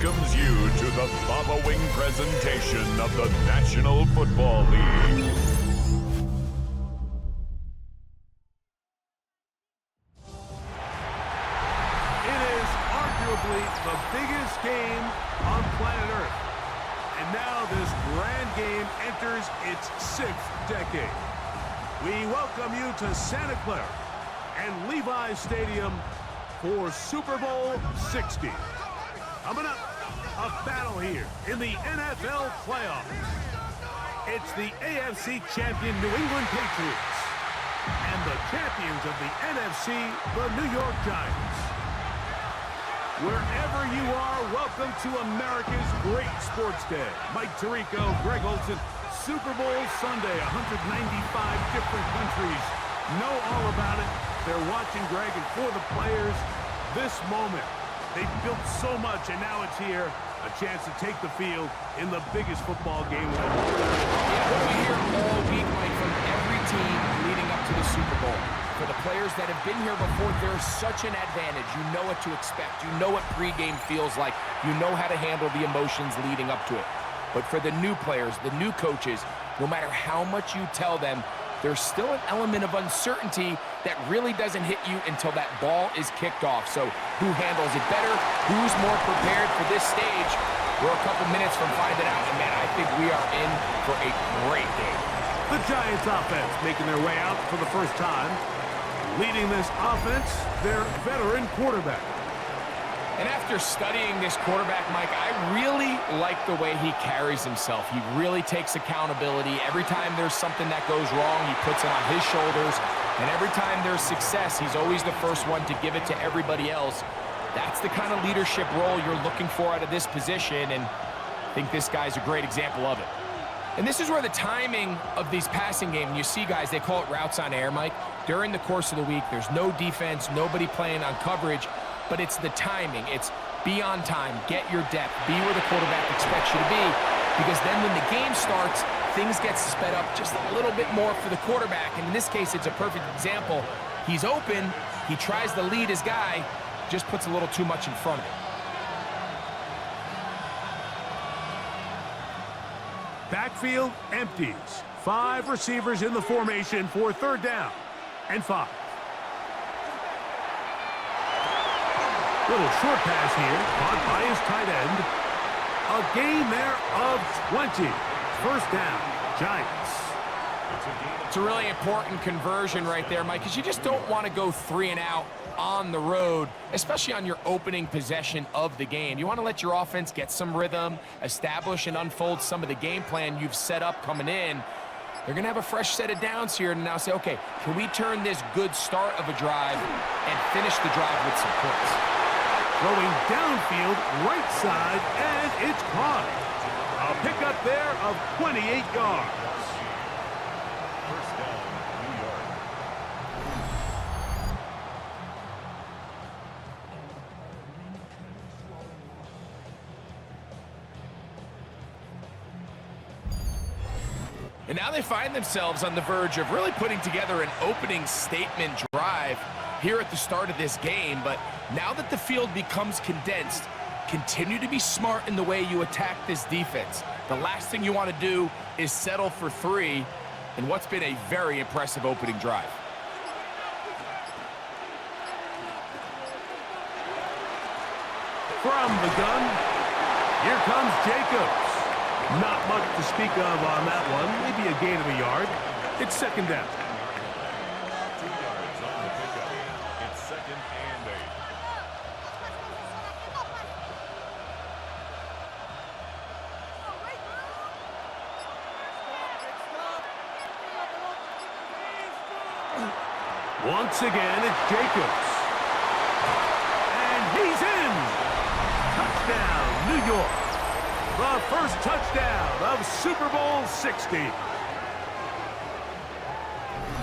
welcomes you to the following presentation of the National Football League. It is arguably the biggest game on planet Earth. And now this grand game enters its 6th decade. We welcome you to Santa Clara and Levi's Stadium for Super Bowl 60. Coming up, a battle here in the NFL playoffs. It's the AFC champion New England Patriots and the champions of the NFC, the New York Giants. Wherever you are, welcome to America's great sports day. Mike Tirico, Greg Olson, Super Bowl Sunday, 195 different countries know all about it. They're watching, Greg, and for the players, this moment. They've built so much, and now it's here. A chance to take the field in the biggest football game of all. Yeah, we hear all week, Mike, from every team leading up to the Super Bowl. For the players that have been here before, there's such an advantage. You know what to expect. You know what pregame feels like. You know how to handle the emotions leading up to it. But for the new players, the new coaches, no matter how much you tell them, there's still an element of uncertainty that really doesn't hit you until that ball is kicked off. So who handles it better? Who's more prepared for this stage? We're a couple minutes from finding out, and man, I think we are in for a great game. The Giants offense making their way out for the first time. Leading this offense, their veteran quarterback. And after studying this quarterback, Mike, I really like the way he carries himself. He really takes accountability. Every time there's something that goes wrong, he puts it on his shoulders. And every time there's success, he's always the first one to give it to everybody else. That's the kind of leadership role you're looking for out of this position, and I think this guy's a great example of it. And this is where the timing of these passing games, you see guys, they call it routes on air, Mike. During the course of the week, there's no defense, nobody playing on coverage, but it's the timing. It's be on time, get your depth, be where the quarterback expects you to be, because then when the game starts, things get sped up just a little bit more for the quarterback, and in this case, it's a perfect example. He's open, he tries to lead his guy, just puts a little too much in front of him. Backfield empties. 5 receivers in the formation for 3rd down and 5. Little short pass here, caught by his tight end. A gain there of 20. 1st down, Giants. It's a really important conversion right there, Mike, because you just don't want to go 3 and out on the road, especially on your opening possession of the game. You want to let your offense get some rhythm, establish and unfold some of the game plan you've set up coming in. They're going to have a fresh set of downs here and now say, okay, can we turn this good start of a drive and finish the drive with some points? Throwing downfield, right side, and it's caught. A pickup there of 28 yards. First down, New York. And now they find themselves on the verge of really putting together an opening statement drive here at the start of this game. But now that the field becomes condensed, continue to be smart in the way you attack this defense. The last thing you want to do is settle for 3 in what's been a very impressive opening drive. From the gun, here comes Jacobs. Not much to speak of on that one. Maybe a gain of a yard. It's 2nd down. 2 yards on the pickup. It's 2nd and 8. Once again, it's Jacobs. And he's in. Touchdown, New York. The first touchdown of Super Bowl 60.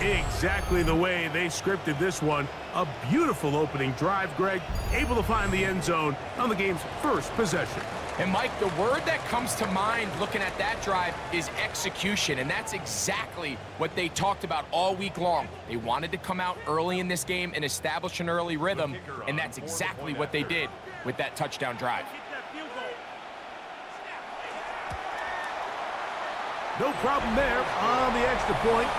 Exactly the way they scripted this one. A beautiful opening drive, Greg. Able to find the end zone on the game's first possession. And Mike, the word that comes to mind looking at that drive is execution, and that's exactly what they talked about all week long. They wanted to come out early in this game and establish an early rhythm, and that's exactly what they did with that touchdown drive. No problem there on the extra point.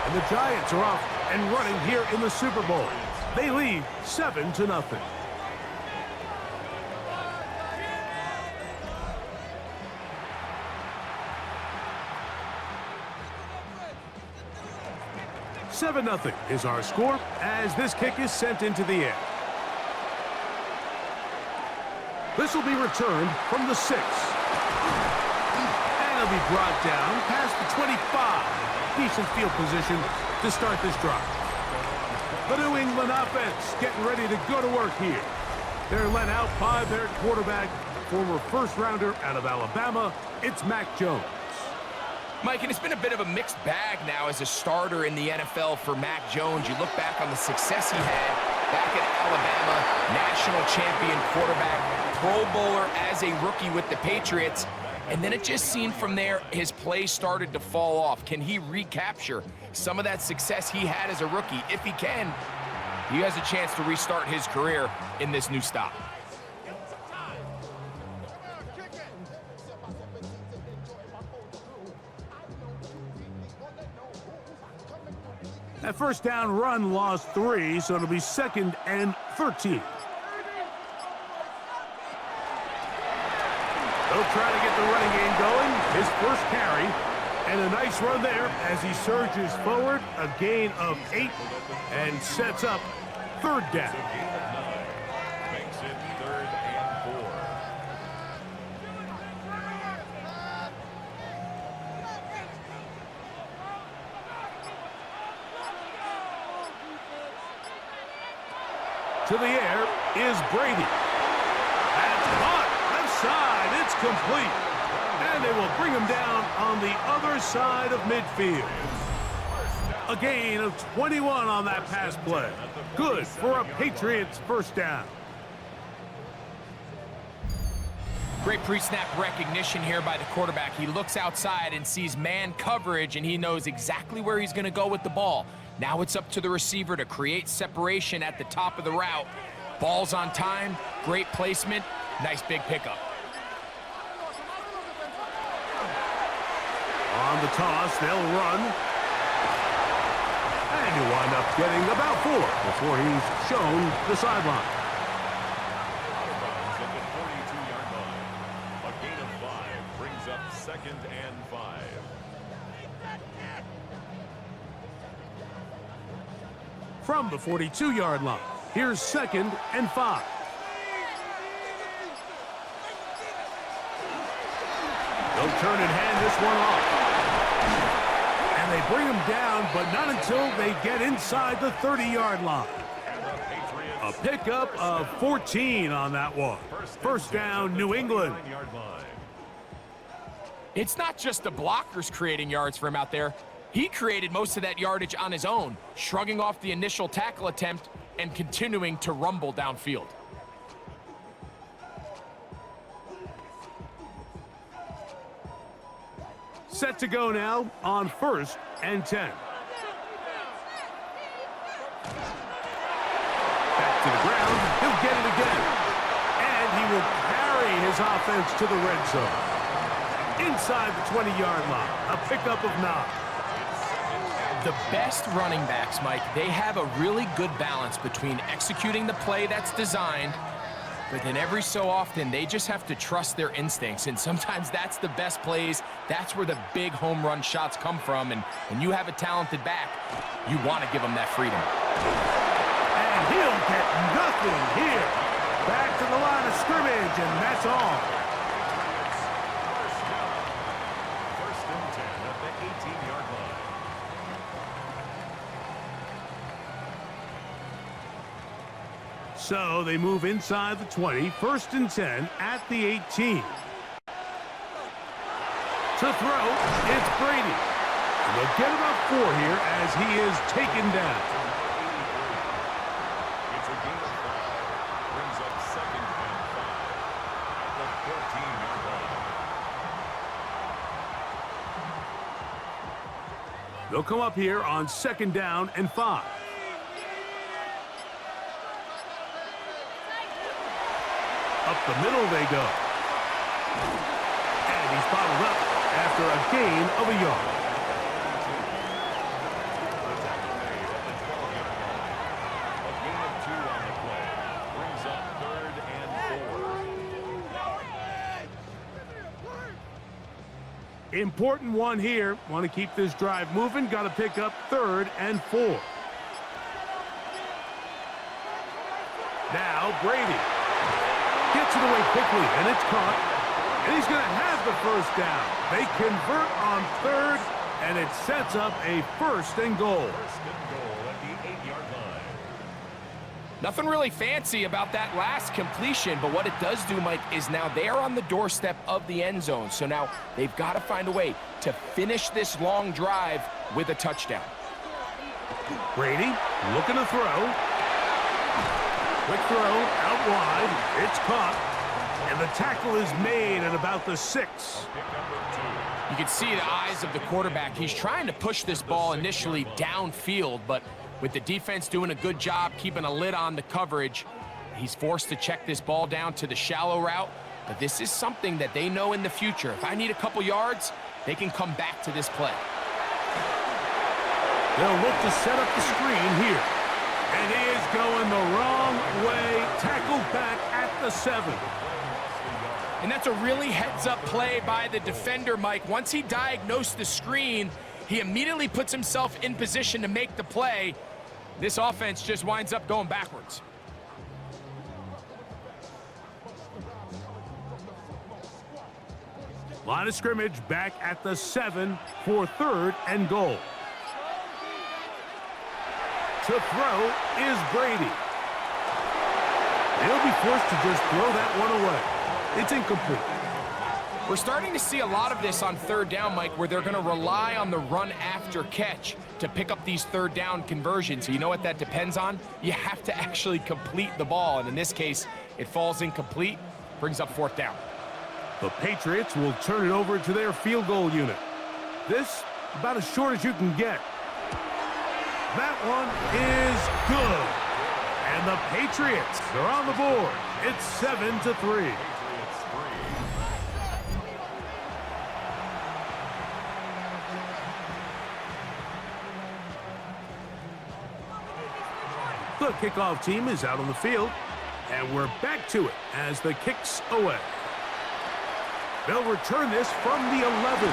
And the Giants are off and running here in the Super Bowl. They lead 7-0. "7-0 is our score as this kick is sent into the air. This will be returned from the 6. And it'll be brought down past the 25. Decent field position to start this drive. The New England offense getting ready to go to work here. They're led out by their quarterback, former first-rounder out of Alabama. It's Mac Jones. Mike, and it's been a bit of a mixed bag now as a starter in the NFL for Mac Jones. You look back on the success he had back at Alabama, national champion quarterback, Pro Bowler as a rookie with the Patriots, and then it just seemed from there his play started to fall off. Can he recapture some of that success he had as a rookie? If he can, he has a chance to restart his career in this new stop. That first down run lost 3, so it'll be 2nd and 13. They'll try to get the running game going. His first carry, and a nice run there as he surges forward. A gain of 8 and sets up 3rd down. Makes it 3rd and 4. To the air is Brady. That's caught. Left side. It's complete. And they will bring him down on the other side of midfield. A gain of 21 on that pass play. Good for a Patriots first down. Great pre-snap recognition here by the quarterback. He looks outside and sees man coverage, and he knows exactly where he's going to go with the ball. Now it's up to the receiver to create separation at the top of the route. Ball's on time, great placement, nice big pickup. On the toss, they'll run. And he'll wind up getting about 4 before he's shown the sideline. Out of bounds at the 42-yard line. A gain of 5 brings up 2nd and 5. From the 42-yard line, here's 2nd and 5. They'll turn and hand this one off. And they bring him down, but not until they get inside the 30-yard line. A pickup of 14 on that one. First down, New England. It's not just the blockers creating yards for him out there. He created most of that yardage on his own, shrugging off the initial tackle attempt and continuing to rumble downfield. Set to go now on 1st and 10. Back to the ground. He'll get it again. And he will carry his offense to the red zone. Inside the 20-yard line. A pickup of 9. The best running backs, Mike, they have a really good balance between executing the play that's designed, but then every so often they just have to trust their instincts, and sometimes that's the best plays. That's where the big home run shots come from, and when you have a talented back, you want to give them that freedom. And he'll get nothing here. Back to the line of scrimmage, and that's all. First and 10 at the 18-yard line. So they move inside the 20, 1st and 10 at the 18. To throw, it's Brady. And they'll get about 4 here as he is taken down. It's a gain of 5. Brings up 2nd and 5 at the 14-yard line. They'll come up here on 2nd down and 5. Up the middle they go. And he's bottled up. after a gain of a yard. The tackle made at the 12-yard line. A gain of 2 on the play. Brings up 3rd and 4. Important one here. Want to keep this drive moving. Got to pick up 3rd and 4. Now Brady gets it away quickly, and it's caught. And he's going to have the first down. They convert on 3rd, and it sets up a 1st and goal. 1st and goal at the 8-yard line. Nothing really fancy about that last completion, but what it does do, Mike, is now they're on the doorstep of the end zone. So now they've got to find a way to finish this long drive with a touchdown. Brady looking to throw. Quick throw out wide. It's caught. And the tackle is made at about the 6. You can see the eyes of the quarterback. He's trying to push this ball initially downfield, but with the defense doing a good job keeping a lid on the coverage, he's forced to check this ball down to the shallow route. But this is something that they know in the future. If I need a couple yards, they can come back to this play. They'll look to set up the screen here. And he is going the wrong way. Tackled back at the 7. And that's a really heads-up play by the defender, Mike. Once he diagnosed the screen, he immediately puts himself in position to make the play. This offense just winds up going backwards. Line of scrimmage back at the 7 for 3rd and goal. To throw is Brady. He'll be forced to just throw that one away. It's incomplete. We're starting to see a lot of this on 3rd down, Mike, where they're going to rely on the run after catch to pick up these 3rd down conversions. So you know what that depends on? You have to actually complete the ball. And in this case, it falls incomplete, brings up 4th down. The Patriots will turn it over to their field goal unit. This, about as short as you can get. That one is good. And the Patriots are on the board. It's 7-3. The kickoff team is out on the field, and we're back to it as the kick's away. They'll return this from the 11.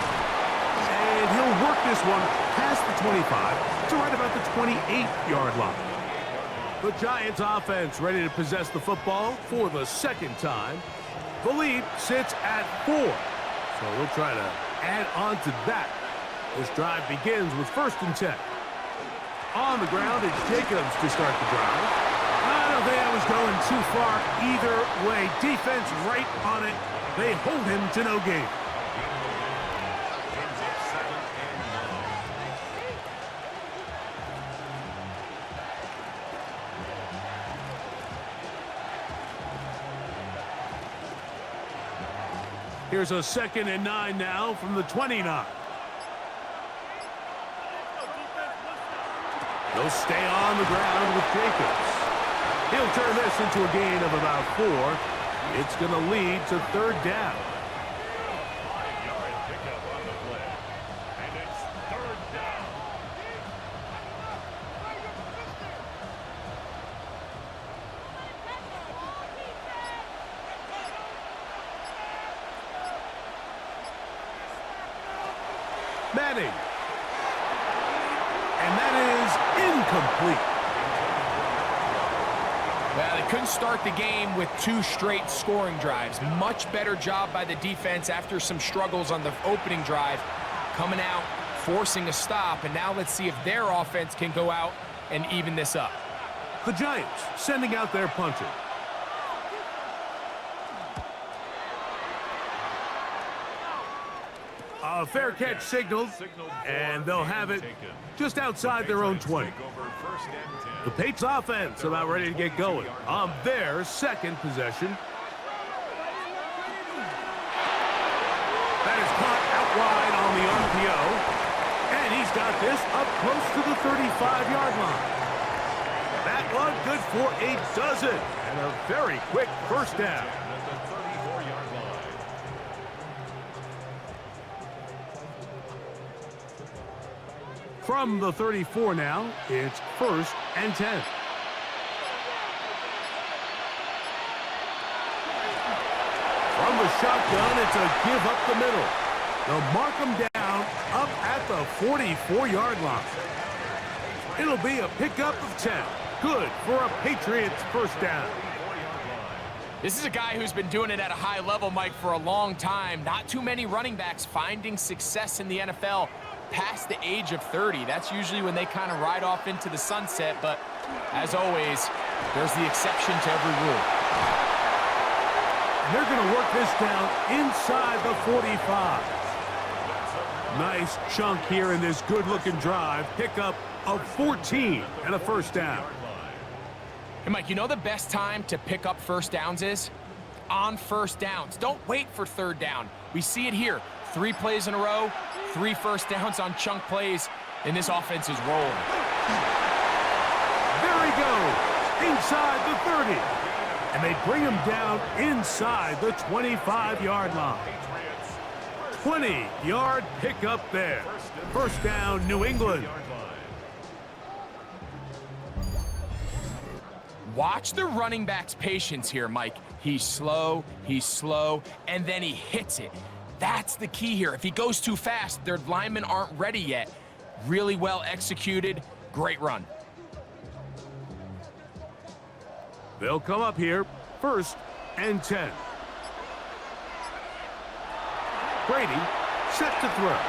And he'll work this one past the 25 to right about the 28-yard line. The Giants offense ready to possess the football for the 2nd time. The lead sits at 4. So we'll try to add on to that. This drive begins with 1st and 10. On the ground, it's Jacobs to start the drive. I don't think I was going too far either way. Defense right on it. They hold him to no gain. Here's a 2nd and 9 now from the 29. They'll stay on the ground with Jacobs. He'll turn this into a gain of about 4. It's going to lead to 3rd down. 5-yard pickup on the play. And it's 3rd down. Madden. And that is incomplete. Well, they couldn't start the game with 2 straight scoring drives. Much better job by the defense after some struggles on the opening drive. Coming out, forcing a stop, and now let's see if their offense can go out and even this up. The Giants sending out their punter. A fair catch signaled, and they'll have it just outside their own 20. The Patriots offense about ready to get going on their 2nd possession. That is caught out wide on the RPO, and he's got this up close to the 35-yard line. That one good for a dozen, and a very quick 1st down. From the 34 now, it's 1st and 10. From the shotgun, it's a give up the middle. They'll mark him down up at the 44-yard line. It'll be a pickup of 10. Good for a Patriots first down. This is a guy who's been doing it at a high level, Mike, for a long time. Not too many running backs finding success in the NFL past the age of 30. That's usually when they kind of ride off into the sunset, but as always, there's the exception to every rule. And they're going to work this down inside the 45. Nice chunk here in this good-looking drive. Pickup of 14 and a first down. Hey, Mike, you know the best time to pick up first downs is? On first downs. Don't wait for third down. We see it here. 3 plays in a row, 3 first downs on chunk plays, and this offense is rolling. There he goes, inside the 30. And they bring him down inside the 25-yard line. 20-yard pickup there. First down, New England. Watch the running back's patience here, Mike. He's slow, and then he hits it. That's the key here. If he goes too fast, their linemen aren't ready yet. Really well executed. Great run. They'll come up here, 1st and 10. Brady set to throw.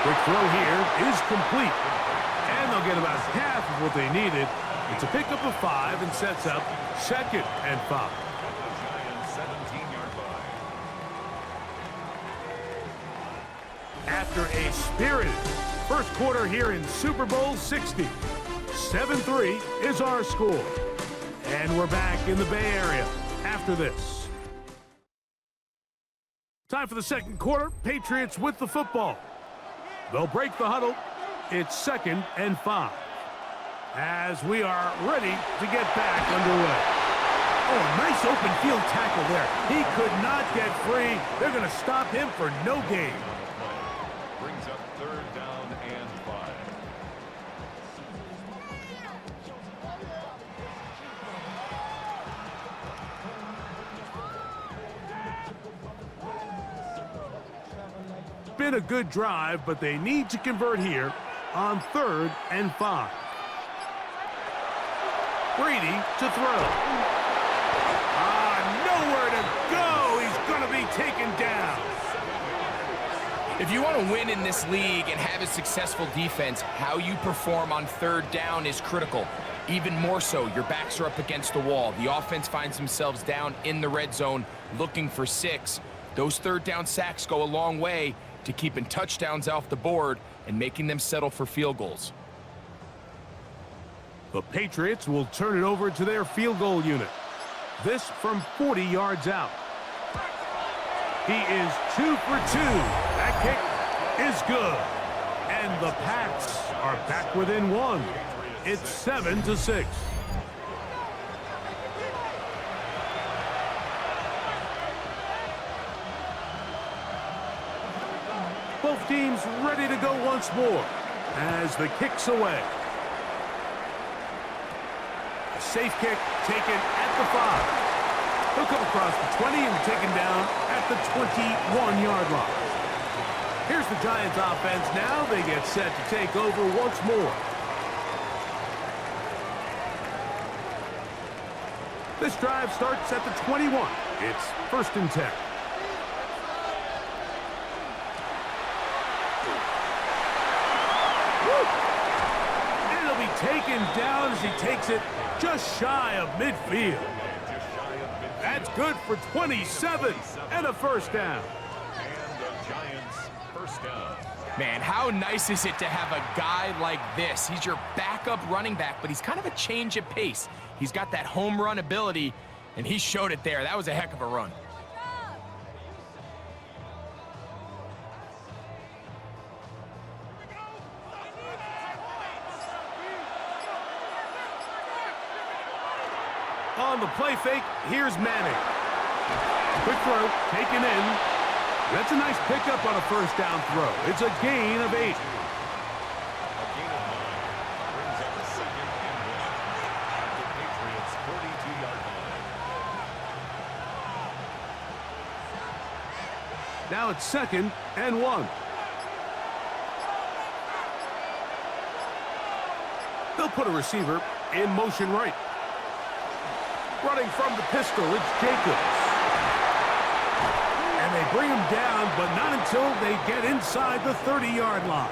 Quick throw here is complete. And they'll get about half of what they needed. It's a pickup of 5 and sets up 2nd and 5. After a spirited first quarter here in Super Bowl 60, 7-3 is our score. And we're back in the Bay Area after this. Time for the second quarter. Patriots with the football. They'll break the huddle. It's 2nd and 5. As we are ready to get back underway. Oh, nice open field tackle there. He could not get free. They're going to stop him for no gain. Brings up 3rd down and 5. Been a good drive, but they need to convert here on 3rd and 5. Brady to throw. Nowhere to go. He's going to be taken down. If you want to win in this league and have a successful defense, how you perform on 3rd down is critical. Even more so, your backs are up against the wall. The offense finds themselves down in the red zone looking for 6. Those 3rd down sacks go a long way to keeping touchdowns off the board and making them settle for field goals. The Patriots will turn it over to their field goal unit. This from 40 yards out. He is 2 for 2. That kick is good. And the Pats are back within 1. It's 7-6. Both teams ready to go once more as the kick's away. A safe kick taken at the 5. He'll come across the 20 and taken down at the 21-yard line. Here's the Giants offense now. They get set to take over once more. This drive starts at the 21. It's 1st and 10. And he'll be taken down as he takes it just shy of midfield. That's good for 27 and a first down. And the Giants first down. Man, how nice is it to have a guy like this? He's your backup running back, but he's kind of a change of pace. He's got that home run ability, and he showed it there. That was a heck of a run. On the play fake, here's Manning. Quick throw, taken in. That's a nice pickup on a first down throw. It's a gain of 8. Now it's 2nd and 1. They'll put a receiver in motion right. Running from the pistol, it's Jacobs. And they bring him down, but not until they get inside the 30-yard line.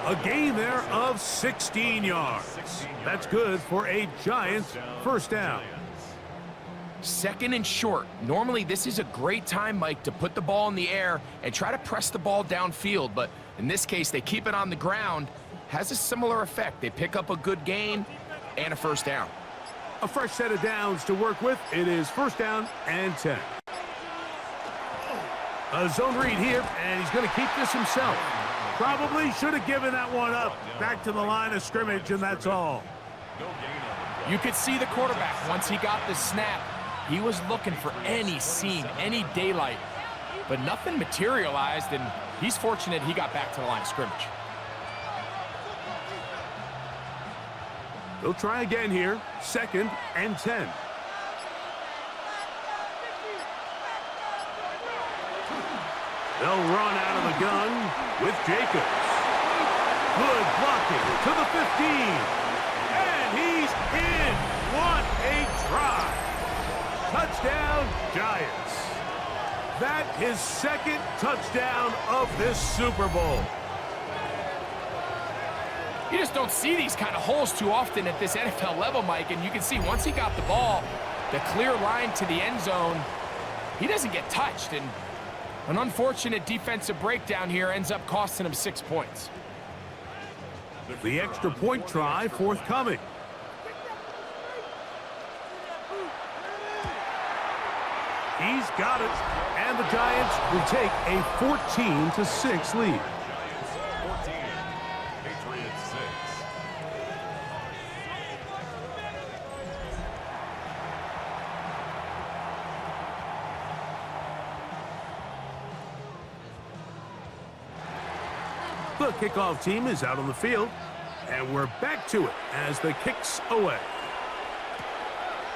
A gain there of 16 yards. That's good for a Giants first down. 2nd and short. Normally, this is a great time, Mike, to put the ball in the air and try to press the ball downfield. But in this case, they keep it on the ground. Has a similar effect. They pick up a good gain and a first down. A fresh set of downs to work with. It is 1st down and 10. A zone read here, and he's going to keep this himself. Probably should have given that one up. Back to the line of scrimmage, and that's all. You could see the quarterback, once he got the snap, he was looking for any seam, any daylight. But nothing materialized, and he's fortunate he got back to the line of scrimmage. They'll try again here. 2nd and 10. They'll run out of the gun with Jacobs. Good blocking to the 15. And he's in. What a drive. Touchdown, Giants. That is 2nd touchdown of this Super Bowl. You just don't see these kind of holes too often at this NFL level, Mike. And you can see once he got the ball, the clear line to the end zone, he doesn't get touched. And an unfortunate defensive breakdown here ends up costing him 6 points. The extra point try forthcoming. He's got it. And the Giants will take a 14-6 lead. 14, Patriots 6. The kickoff team is out on the field, and we're back to it as the kick's away.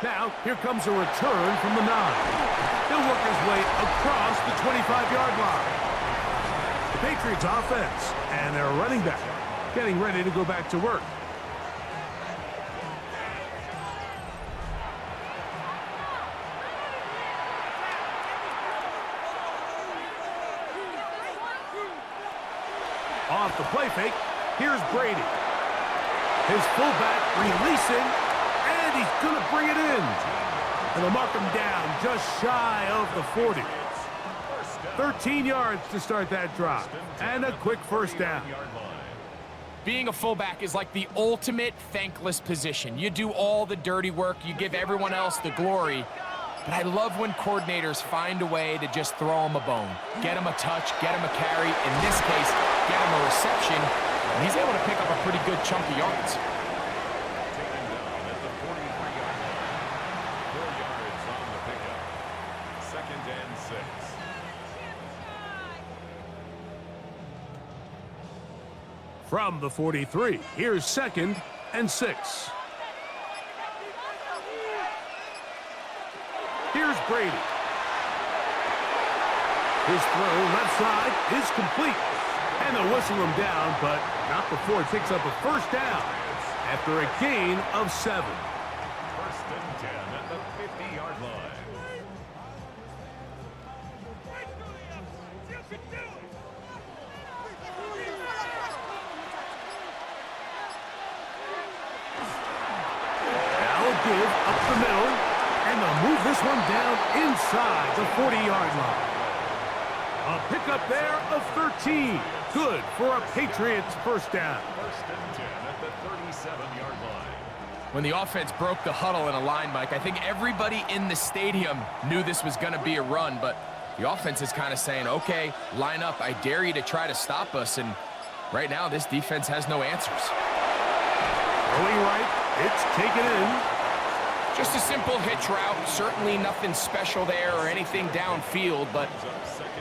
Now, here comes a return from the 9. He'll work his way across the 25-yard line. The Patriots offense and their running back getting ready to go back to work. Off the play fake, here's Brady. His fullback releasing, and he's going to bring it in. And they'll mark him down just shy of the 40. 13 yards to start that drive, and a quick first down. Being a fullback is like the ultimate thankless position. You do all the dirty work, you give everyone else the glory. But I love when coordinators find a way to just throw him a bone. Get him a touch, get him a carry. In this case, get him a reception. And he's able to pick up a pretty good chunk of yards. Taken down at the 43-yard line. 4 yards on the pickup. 2nd and 6. From the 43, here's 2nd and 6. Here's Brady. His throw left side is complete. And they'll whistle him down, but not before it picks up a first down after a gain of 7. 1st and 10 at the 50-yard line. Now give up the middle, and they'll move this one down inside the 40-yard line. A pickup there of 13. Good for a Patriots first down. 1st and 10 at the 37-yard line. When the offense broke the huddle in a line, Mike, I think everybody in the stadium knew this was going to be a run, but the offense is kind of saying, okay, line up. I dare you to try to stop us, and right now this defense has no answers. Going right, it's taken in. Just a simple hitch route, certainly nothing special there or anything downfield, but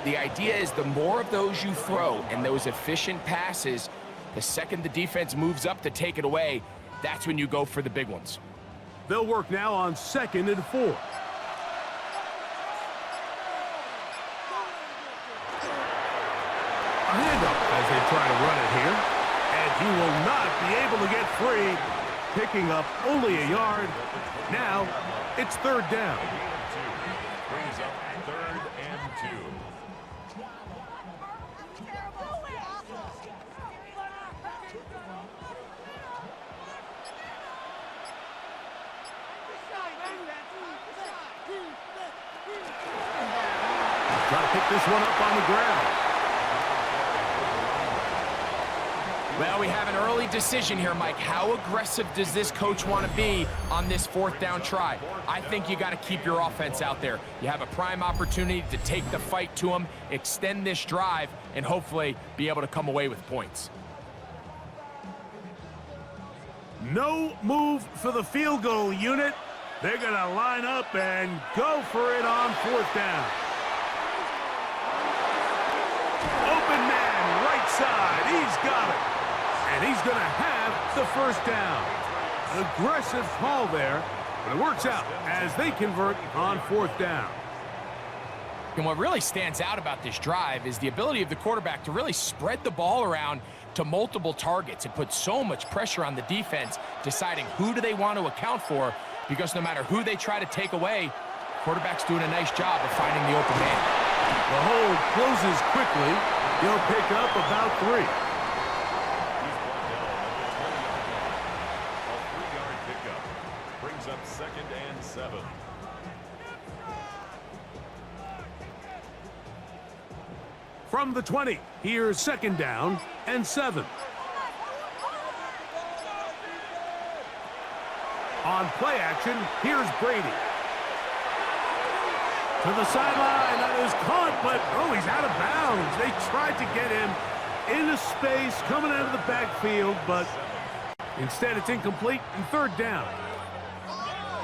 the idea is the more of those you throw and those efficient passes, the second the defense moves up to take it away, that's when you go for the big ones. They'll work now on 2nd and 4. You will not be able to get free. Picking up only a yard. Now, it's third down. Brings up 3rd and 2. Try to pick this one up on the ground. Well, we have an early decision here, Mike. How aggressive does this coach want to be on this 4th down try? I think you got to keep your offense out there. You have a prime opportunity to take the fight to them, extend this drive, and hopefully be able to come away with points. No move for the field goal unit. They're going to line up and go for it on 4th down. Open man, right side. He's got it. And he's going to have the 1st down. Aggressive call there, but it works out as they convert on 4th down. And what really stands out about this drive is the ability of the quarterback to really spread the ball around to multiple targets. It puts so much pressure on the defense, deciding who do they want to account for, because no matter who they try to take away, quarterback's doing a nice job of finding the open man. The hold closes quickly. He'll pick up about 3. Up 2nd and 7. From the 20, here's 2nd down and 7. On play action, here's Brady. To the sideline, that is caught, but oh, he's out of bounds. They tried to get him into space, coming out of the backfield, but instead it's incomplete and 3rd down.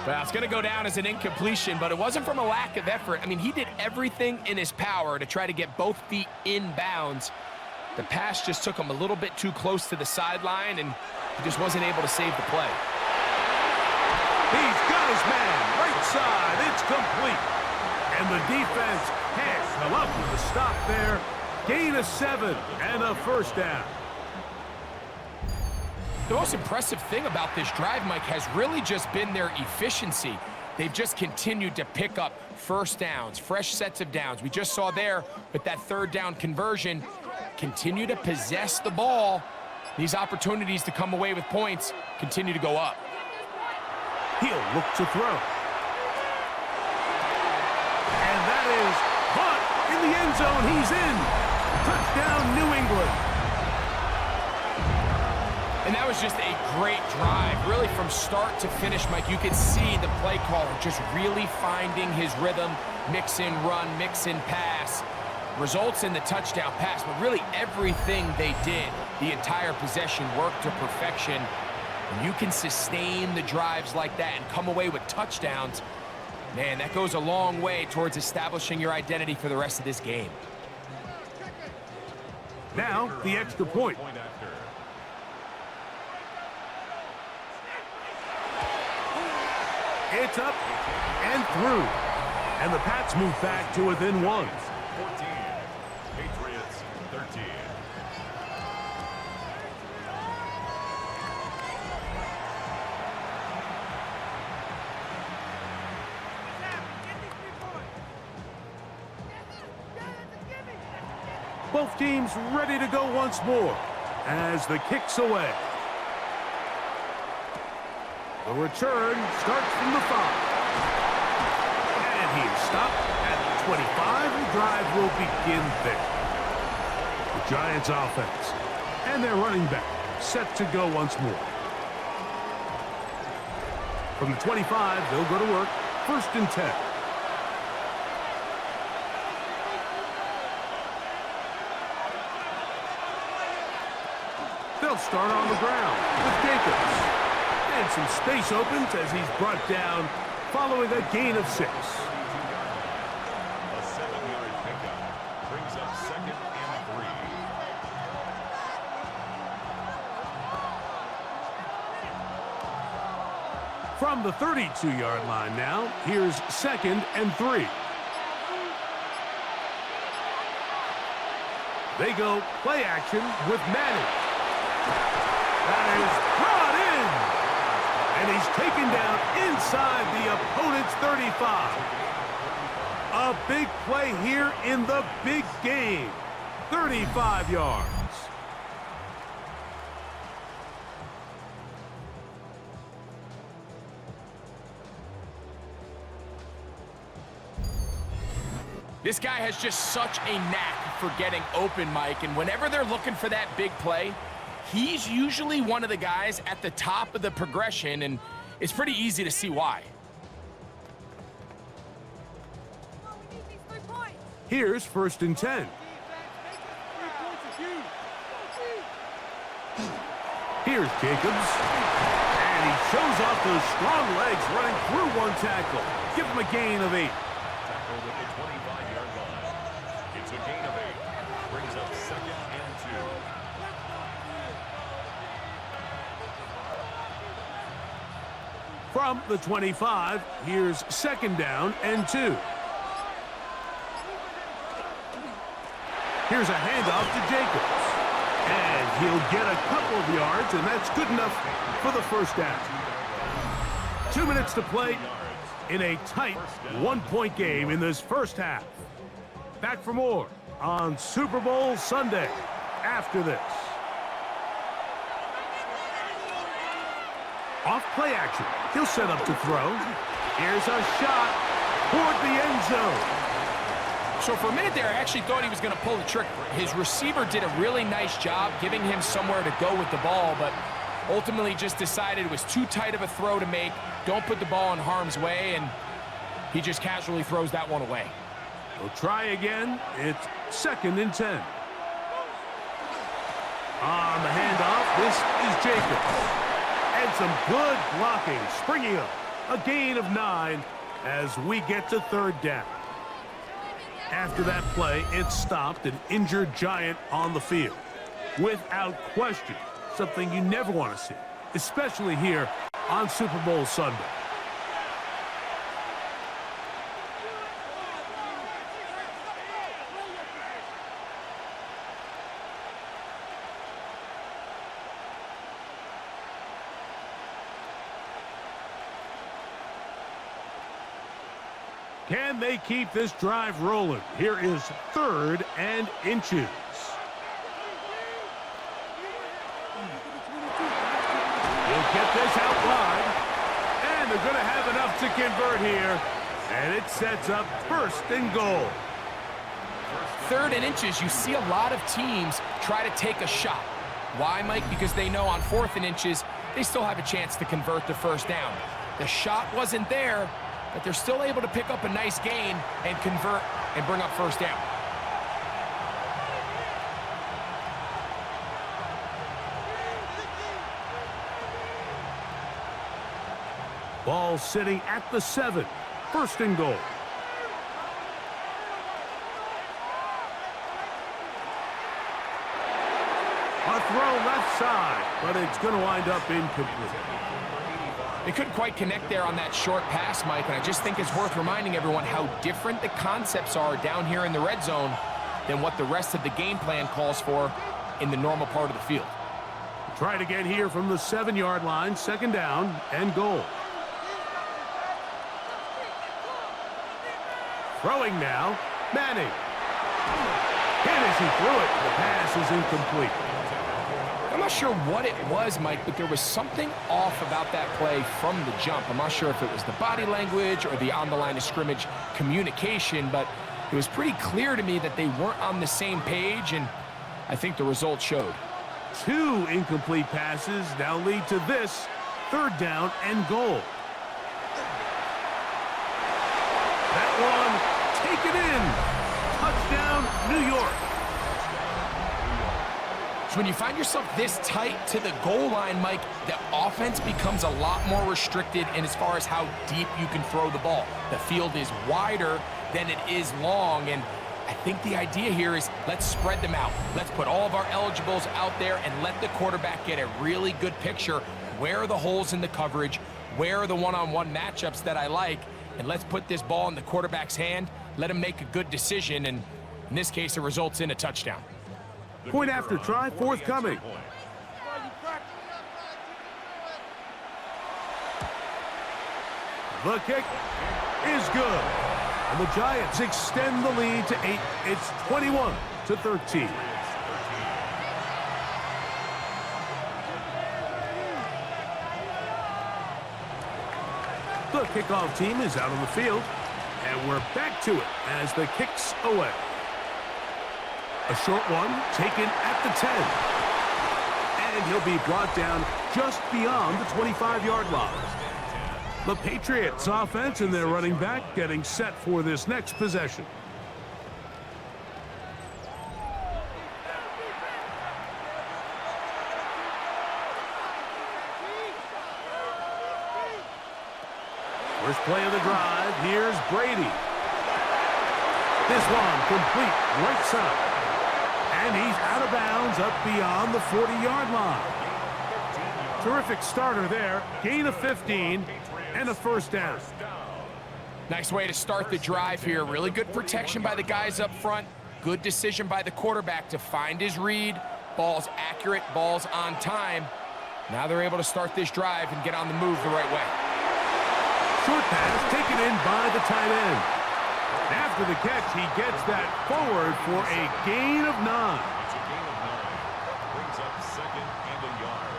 Well, it's going to go down as an incompletion, but it wasn't from a lack of effort. I mean, he did everything in his power to try to get both feet in bounds. The pass just took him a little bit too close to the sideline, and he just wasn't able to save the play. He's got his man, right side, it's complete. And the defense has come up with a stop there. Gain of 7 and a 1st down. The most impressive thing about this drive, Mike, has really just been their efficiency. They've just continued to pick up 1st downs, fresh sets of downs. We just saw there with that 3rd down conversion, continue to possess the ball. These opportunities to come away with points continue to go up. He'll look to throw. And that is caught in the end zone. He's in. Touchdown, New England. And that was just a great drive, really from start to finish, Mike. You could see the play caller just really finding his rhythm, mix in run, mix in pass. Results in the touchdown pass, but really everything they did, the entire possession worked to perfection. When you can sustain the drives like that and come away with touchdowns, man, that goes a long way towards establishing your identity for the rest of this game. Now, the extra point. It's up and through. And the Pats move back to within 1. 14. Patriots 13. Both teams ready to go once more as the kick's away. The return starts from the 5. And he is stopped at the 25. The drive will begin there. The Giants offense and their running back set to go once more. From the 25, they'll go to work. 1st and 10. They'll start on the ground with Jacobs. And some space opens as he's brought down following a gain of 6. A 7-yard pickup brings up 2nd and 3. From the 32-yard line now, here's 2nd and 3. They go play action with Madden. That is brought in. And he's taken down inside the opponent's 35. A big play here in the big game. 35 yards. This guy has just such a knack for getting open, Mike, and whenever they're looking for that big play, he's usually one of the guys at the top of the progression, and it's pretty easy to see why. Here's 1st and 10. Here's Jacobs. And he shows off those strong legs running through one tackle. Give him a gain of 8. Tackled at the 25-yard line. It's a gain of 8. Brings up 2nd and 2. From the 25, here's 2nd down and 2. Here's a handoff to Jacobs. And he'll get a couple of yards, and that's good enough for the 1st down. 2 minutes to play in a tight 1-point game in this 1st half. Back for more on Super Bowl Sunday after this. Off play action. He'll set up to throw. Here's a shot toward the end zone. So for a minute there, I actually thought he was going to pull the trigger. His receiver did a really nice job giving him somewhere to go with the ball, but ultimately just decided it was too tight of a throw to make. Don't put the ball in harm's way, and he just casually throws that one away. We'll try again. It's 2nd and 10. On the handoff, this is Jacobs. And some good blocking, springing up. A gain of 9 as we get to 3rd down. After that play, it stopped an injured Giant on the field. Without question, something you never want to see, especially here on Super Bowl Sunday. Can they keep this drive rolling? Here is 3rd and inches. He'll get this out wide. And they're going to have enough to convert here. And it sets up 1st and goal. 3rd and inches, you see a lot of teams try to take a shot. Why, Mike? Because they know on 4th and inches, they still have a chance to convert the 1st down. The shot wasn't there, but they're still able to pick up a nice gain and convert and bring up 1st down. Ball sitting at the 7. 1st and goal. A throw left side, but it's going to wind up incomplete. They couldn't quite connect there on that short pass, Mike, and I just think it's worth reminding everyone how different the concepts are down here in the red zone than what the rest of the game plan calls for in the normal part of the field. Try it again here from the 7-yard line, 2nd down and goal. Throwing now, Manning. And as he threw it, the pass is incomplete. I'm not sure what it was, Mike, but there was something off about that play from the jump. I'm not sure if it was the body language or the on-the-line of scrimmage communication, but it was pretty clear to me that they weren't on the same page, and I think the result showed. 2 incomplete passes now lead to this 3rd down and goal. That one, take it in. Touchdown, New York. So when you find yourself this tight to the goal line, Mike, the offense becomes a lot more restricted in as far as how deep you can throw the ball. The field is wider than it is long, and I think the idea here is let's spread them out. Let's put all of our eligibles out there and let the quarterback get a really good picture. Where are the holes in the coverage? Where are the one-on-one matchups that I like? And let's put this ball in the quarterback's hand, let him make a good decision, and in this case, it results in a touchdown. Point after try, forthcoming. The kick is good. And the Giants extend the lead to 8. It's 21-13. The kickoff team is out on the field, and we're back to it as the kick's away. A short one taken at the 10. And he'll be brought down just beyond the 25-yard line. The Patriots offense and their running back getting set for this next possession. First play of the drive, here's Brady. This one complete right side. And he's out of bounds up beyond the 40-yard line. Terrific starter there. Gain of 15 and a first down. Nice way to start the drive here. Really good protection by the guys up front. Good decision by the quarterback to find his read. Ball's accurate, ball's on time. Now they're able to start this drive and get on the move the right way. Short pass taken in by the tight end. After the catch, he gets that forward for a gain of 9. It's a gain of 9. Brings up second and a yard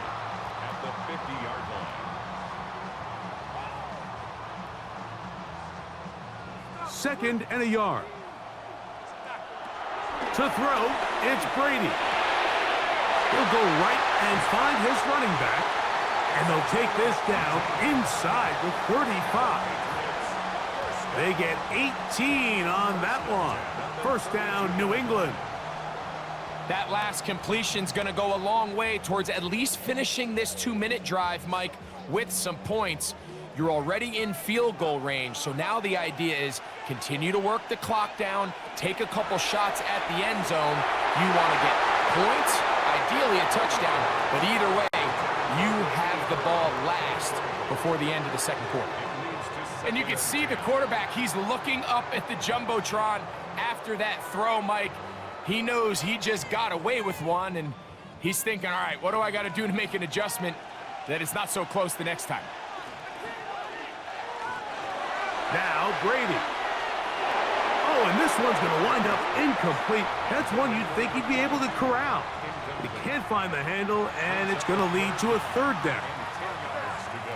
at the 50-yard line. Second and a yard. To throw, it's Brady. He'll go right and find his running back, and they'll take this down inside the 35. They get 18 on that one. First down, New England. That last completion's going to go a long way towards at least finishing this 2-minute drive, Mike, with some points. You're already in field goal range, so now the idea is continue to work the clock down, take a couple shots at the end zone. You want to get points, ideally a touchdown, but either way, you have the ball last before the end of the second quarter. And you can see the quarterback, he's looking up at the Jumbotron after that throw, Mike. He knows he just got away with one, and he's thinking, all right, what do I got to do to make an adjustment that it's not so close the next time? Now Brady. Oh, and this one's going to wind up incomplete. That's one you'd think he'd be able to corral. He can't find the handle, and it's going to lead to a third down.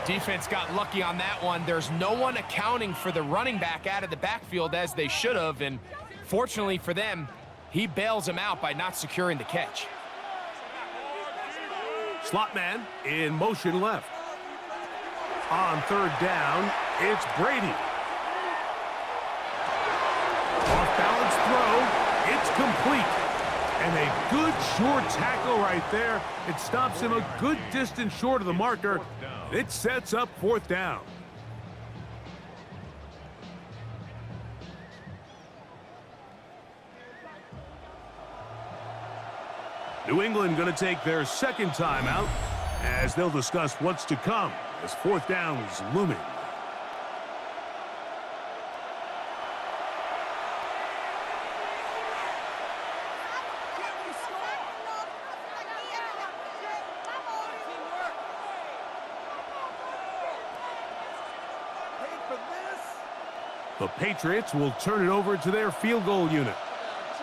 Defense got lucky on that one. There's no one accounting for the running back out of the backfield as they should have, and fortunately for them, he bails him out by not securing the catch. Slot man in motion left. On third down, it's Brady. Off-balance throw, it's complete. And a good short tackle right there. It stops him a good distance short of the marker. It sets up fourth down. New England going to take their second timeout as they'll discuss what's to come as fourth down is looming. The Patriots will turn it over to their field goal unit.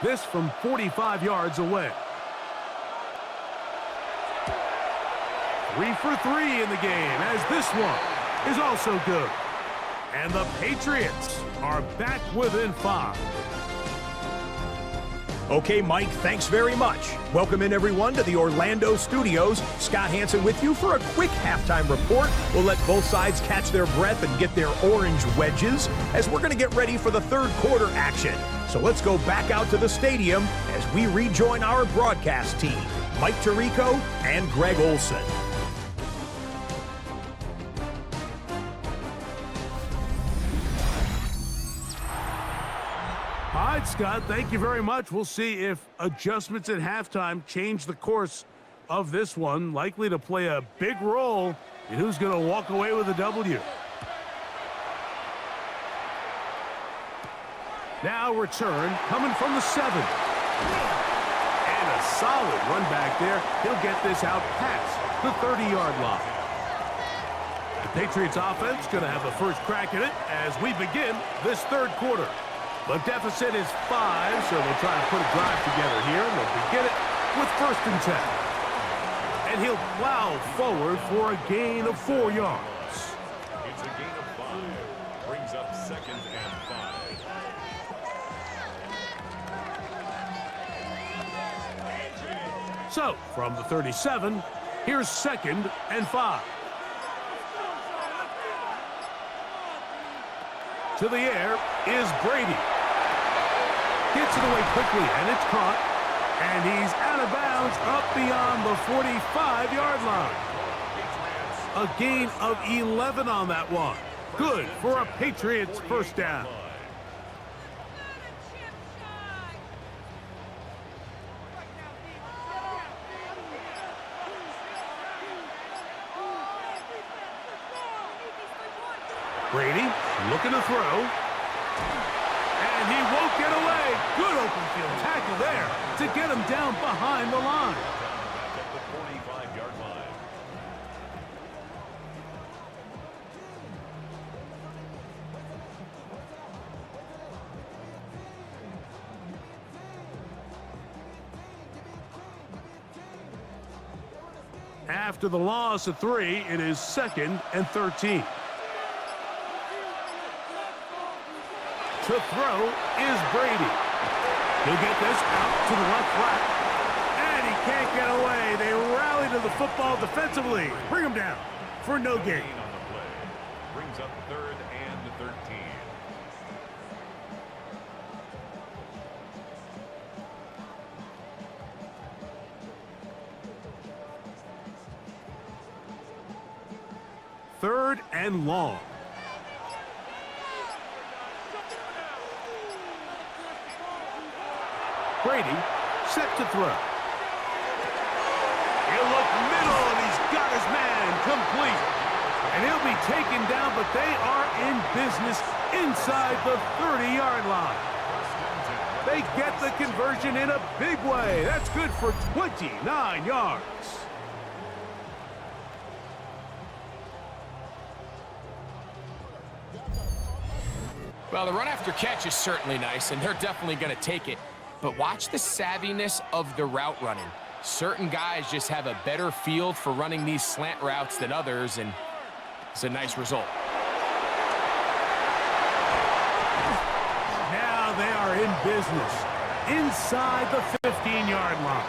This from 45 yards away. 3 for 3 in the game as this one is also good. And the Patriots are back within 5. Okay, Mike, thanks very much. Welcome in, everyone, to the Orlando studios. Scott Hansen with you for a quick halftime report. We'll let both sides catch their breath and get their orange wedges as we're going to get ready for the third quarter action. So let's go back out to the stadium as we rejoin our broadcast team, Mike Tirico and Greg Olson. All right, Scott, thank you very much. We'll see if adjustments at halftime change the course of this one. Likely to play a big role in who's going to walk away with a W. Now return coming from the 7. And a solid run back there. He'll get this out past the 30-yard line. The Patriots offense going to have the first crack at it as we begin this third quarter. The deficit is 5, so they'll try to put a drive together here, and they'll begin it with 1st and 10. And he'll plow forward for a gain of 4 yards. It's a gain of 5. Brings up 2nd and 5. So, from the 37, here's 2nd and 5. To the air is Brady. Gets it away quickly, and it's caught. And he's out of bounds up beyond the 45-yard line. A gain of 11 on that one. Good for a Patriots first down. Brady looking to throw. And he won't get away. Good open field tackle there to get him down behind the line. Back at the 45-yard line. After the loss of 3, it is 2nd and 13. To throw is Brady. He'll get this out to the left flat. And he can't get away. They rally to the football defensively. Bring him down for no gain. On the play. Brings up 3rd and 13. Third and long. Brady set to throw. He'll look middle, and he's got his man complete. And he'll be taken down, but they are in business inside the 30-yard line. They get the conversion in a big way. That's good for 29 yards. Well, the run after catch is certainly nice, and they're definitely going to take it. But watch the savviness of the route running. Certain guys just have a better feel for running these slant routes than others, and it's a nice result. Now they are in business inside the 15-yard line.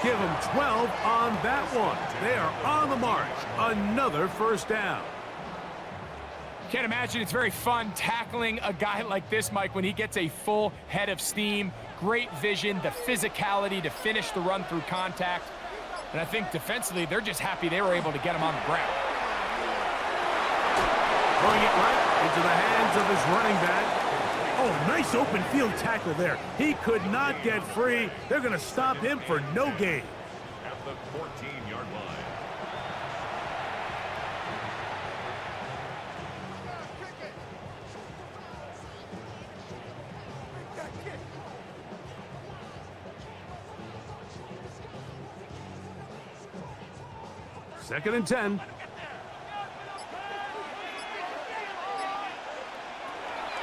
Give them 12 on that one. They are on the march. Another first down. Can't imagine it's very fun tackling a guy like this, Mike, when he gets a full head of steam, great vision, the physicality to finish the run through contact. And I think defensively, they're just happy they were able to get him on the ground. Throwing it right into the hands of his running back. Oh, nice open field tackle there. He could not get free. They're going to stop him for no gain. At the 14-yard line. Second and 10.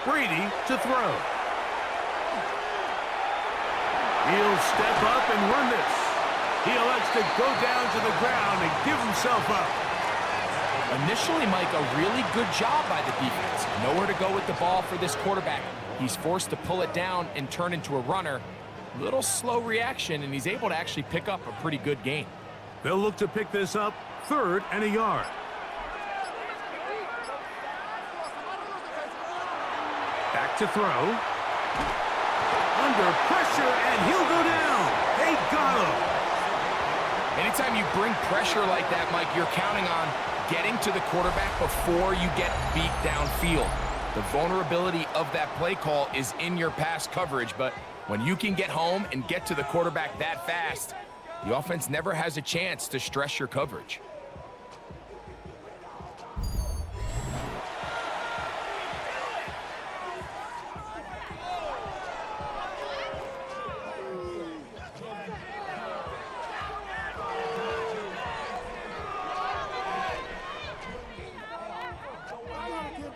Brady to throw. He'll step up and run this. He elects to go down to the ground and give himself up. Initially, Mike, a really good job by the defense. Nowhere to go with the ball for this quarterback. He's forced to pull it down and turn into a runner. Little slow reaction, and he's able to actually pick up a pretty good gain. They'll look to pick this up, 3rd and a yard. Back to throw. Under pressure, and he'll go down. They got him. Anytime you bring pressure like that, Mike, you're counting on getting to the quarterback before you get beat downfield. The vulnerability of that play call is in your pass coverage, but when you can get home and get to the quarterback that fast, the offense never has a chance to stress your coverage.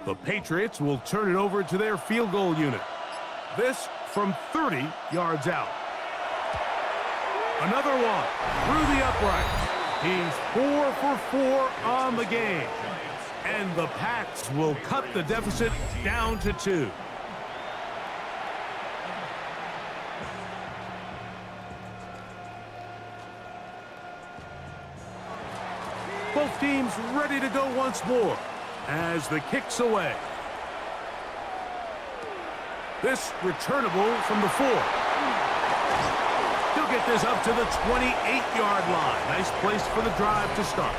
The Patriots will turn it over to their field goal unit. This from 30 yards out. Another one through the uprights. He's 4 for 4 on the game. And the Pats will cut the deficit down to 2. Both teams ready to go once more as the kick's away. This returnable from the 4. He'll get this up to the 28-yard line. Nice place for the drive to start.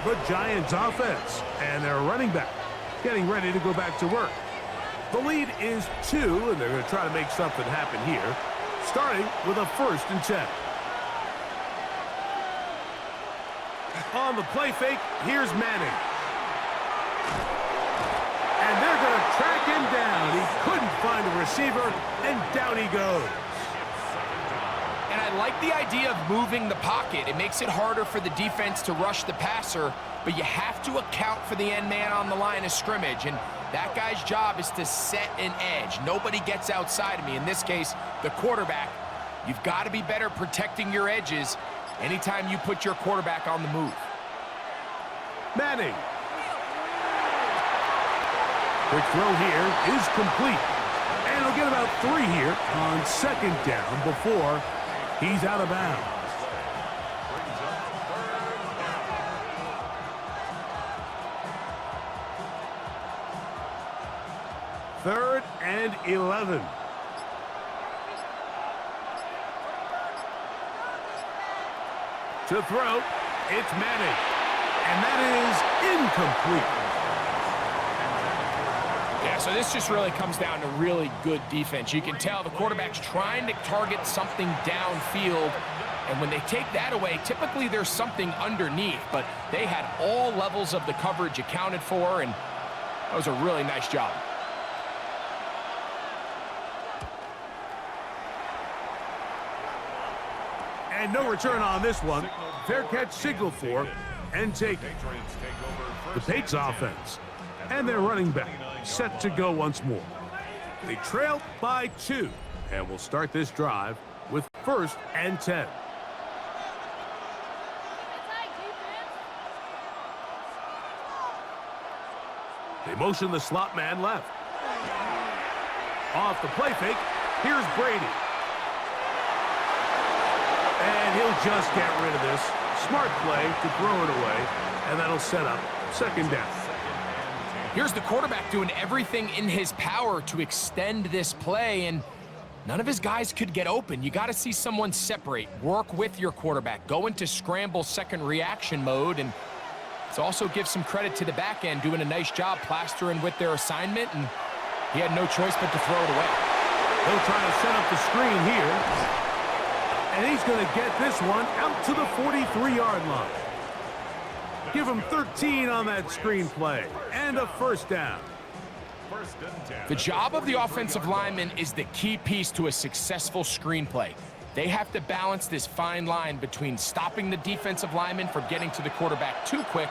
The Giants offense and their running back getting ready to go back to work. The lead is 2, and they're going to try to make something happen here, starting with a 1st and 10. On the play fake, here's Manning. And they're going to track him down. He couldn't find a receiver, and down he goes. And I like the idea of moving the pocket. It makes it harder for the defense to rush the passer, but you have to account for the end man on the line of scrimmage, and that guy's job is to set an edge. Nobody gets outside of me. In this case, the quarterback. You've got to be better protecting your edges anytime you put your quarterback on the move. Madden. Quick throw here is complete. And he'll get about 3 here on 2nd down before he's out of bounds. Third and 11. To throw, it's Madden. And that is incomplete. Yeah, so this just really comes down to really good defense. You can tell the quarterback's trying to target something downfield, and when they take that away, typically there's something underneath, but they had all levels of the coverage accounted for, and that was a really nice job. And no return on this one. Fair catch signal for and taken. The Patriots offense and their running back set to go once more. They trail by 2 and will start this drive with 1st and 10. They motion the slot man left. Off the play fake, here's Brady. And he'll just get rid of this. Smart play to throw it away, and that'll set up 2nd down. Here's the quarterback doing everything in his power to extend this play, and none of his guys could get open. You got to see someone separate, work with your quarterback, go into scramble second reaction mode, and let's also give some credit to the back end doing a nice job plastering with their assignment, and he had no choice but to throw it away. They'll try to set up the screen here. And he's going to get this one out to the 43-yard line. Give him 13 on that screen play and a 1st down. The job of the offensive lineman is the key piece to a successful screenplay. They have to balance this fine line between stopping the defensive lineman from getting to the quarterback too quick,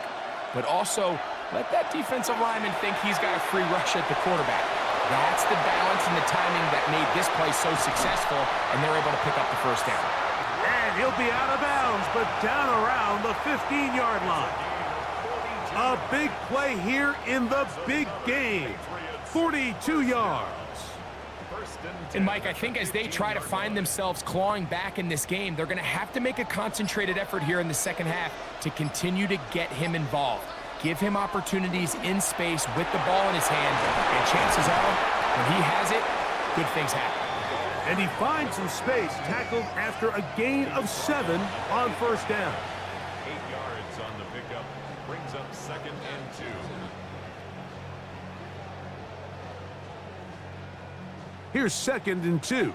but also let that defensive lineman think he's got a free rush at the quarterback. That's the balance and the timing that made this play so successful, and they're able to pick up the 1st down. And he'll be out of bounds, but down around the 15-yard line. A big play here in the big game. 42 yards. And Mike, I think as they try to find themselves clawing back in this game, they're going to have to make a concentrated effort here in the 2nd half to continue to get him involved. Give him opportunities in space with the ball in his hand, and chances are, when he has it, good things happen. And he finds some space, tackled after a gain of 7 on 1st down. 8 yards on the pickup, brings up 2nd and 2. Here's 2nd and 2.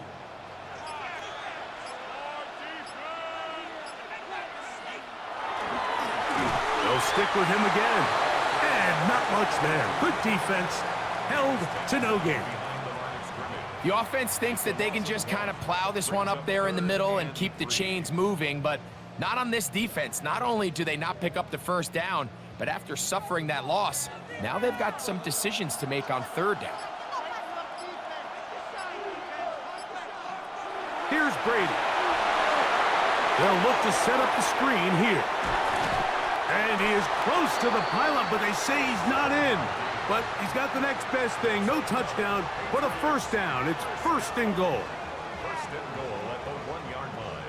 They'll stick with him again. And not much there. Good defense. Held to no gain. The offense thinks that they can just kind of plow this one up there in the middle and keep the chains moving, but not on this defense. Not only do they not pick up the 1st down, but after suffering that loss, Now they've got some decisions to make on third down. Here's Brady. They'll look to set up the screen here. And he is close to the pileup, but they say he's not in. But he's got the next best thing. No touchdown, but a first down. It's first and goal. First and goal at the 1-yard line.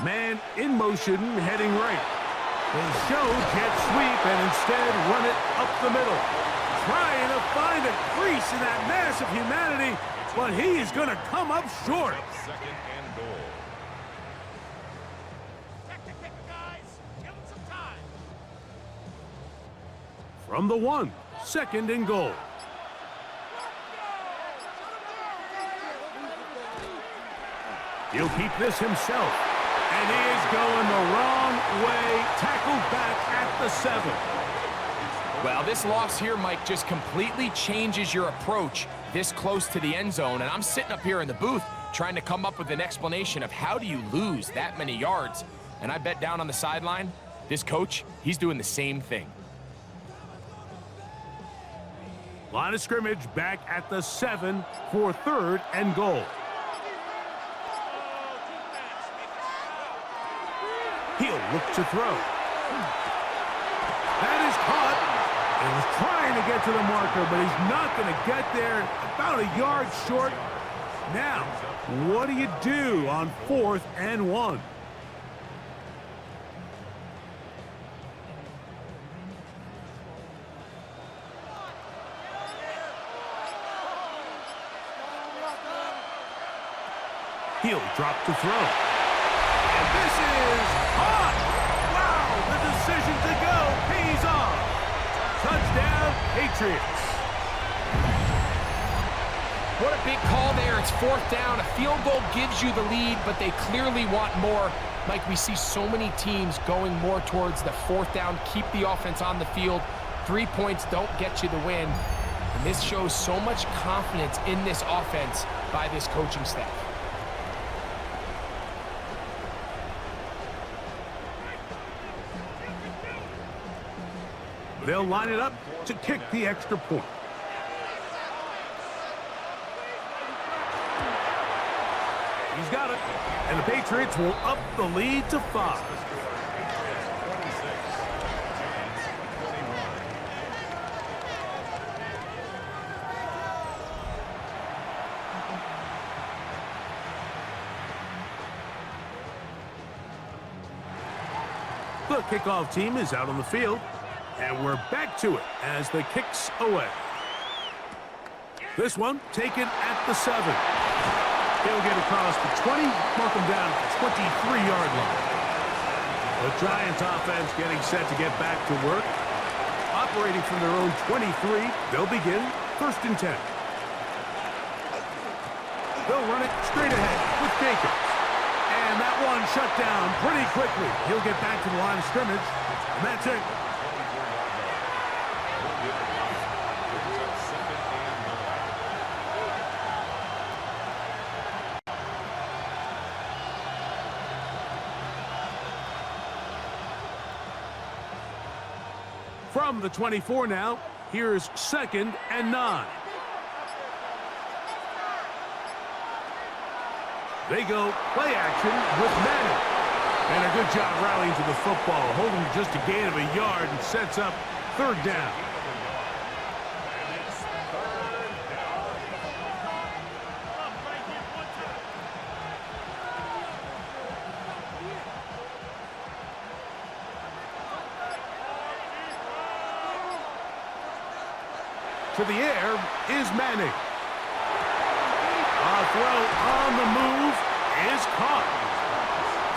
Man in motion, heading right. They show jet sweep and instead run it up the middle. Trying to find a crease in that mass of humanity, but he's going to come up short. Second and goal. From the 1, second and goal. He'll keep this himself. And he is going the wrong way. Tackled back at the 7. Well, this loss here, Mike, just completely changes your approach this close to the end zone. And I'm sitting up here in the booth trying to come up with an explanation of how do you lose that many yards. And I bet down on the sideline, this coach, he's doing the same thing. Line of scrimmage back at the 7 for third and goal. He'll look to throw. That is caught. And he's trying to get to the marker, but he's not going to get there. About a yard short. Now, what do you do on 4th and 1? He'll drop to throw. And this is caught! Wow, the decision to go pays off. Touchdown, Patriots. What a big call there. It's 4th down. A field goal gives you the lead, but they clearly want more. Mike, we see so many teams going more towards the 4th down, keep the offense on the field. 3 points don't get you the win. And this shows so much confidence in this offense by this coaching staff. They'll line it up to kick the extra point. He's got it. And the Patriots will up the lead to 5. The kickoff team is out on the field. And we're back to it as the kick's away. This one taken at the 7. He'll get across the 20, mark him down at the 23-yard line. The Giants offense getting set to get back to work. Operating from their own 23, they'll begin 1st and 10. They'll run it straight ahead with Jacobs. And that one shut down pretty quickly. He'll get back to the line of scrimmage, and that's it. From the 24 now, here's 2nd and 9. They go play action with Madden. And a good job rallying to the football, holding just a gain of a yard and sets up 3rd down. To the air is Manning. A throw on the move is caught.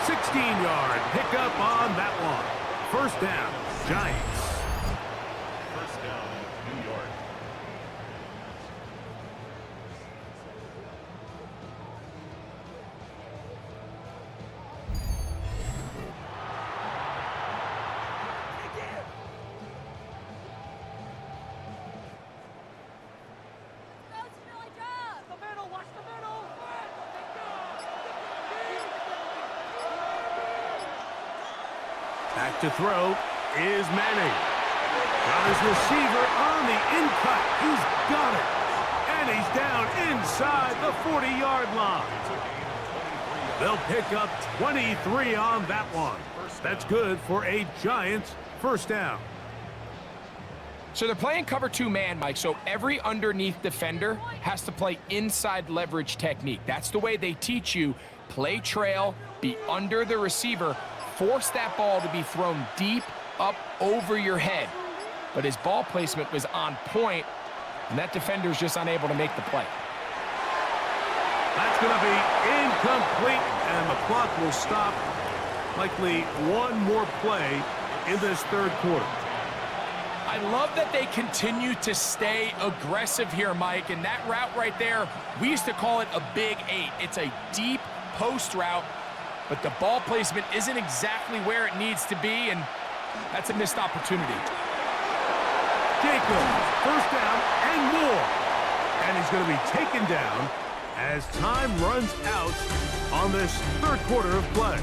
16-yard pickup on that one. 1st down, Giants. 1st down, New York. Back to throw is Manning. Got his receiver on the in-cut. He's got it. And he's down inside the 40-yard line. They'll pick up 23 on that one. That's good for a Giants first down. So they're playing cover 2 man, Mike, so every underneath defender has to play inside leverage technique. That's the way they teach you. Play trail, be under the receiver, force that ball to be thrown deep up over your head. But his ball placement was on point, and that defender's just unable to make the play. That's going to be incomplete, and the clock will stop. Likely one more play in this third quarter. I love that they continue to stay aggressive here, Mike, and that route right there, we used to call it a big 8. It's a deep post route, but the ball placement isn't exactly where it needs to be, and that's a missed opportunity. Jacobs, first down and more. And he's going to be taken down as time runs out on this third quarter of play.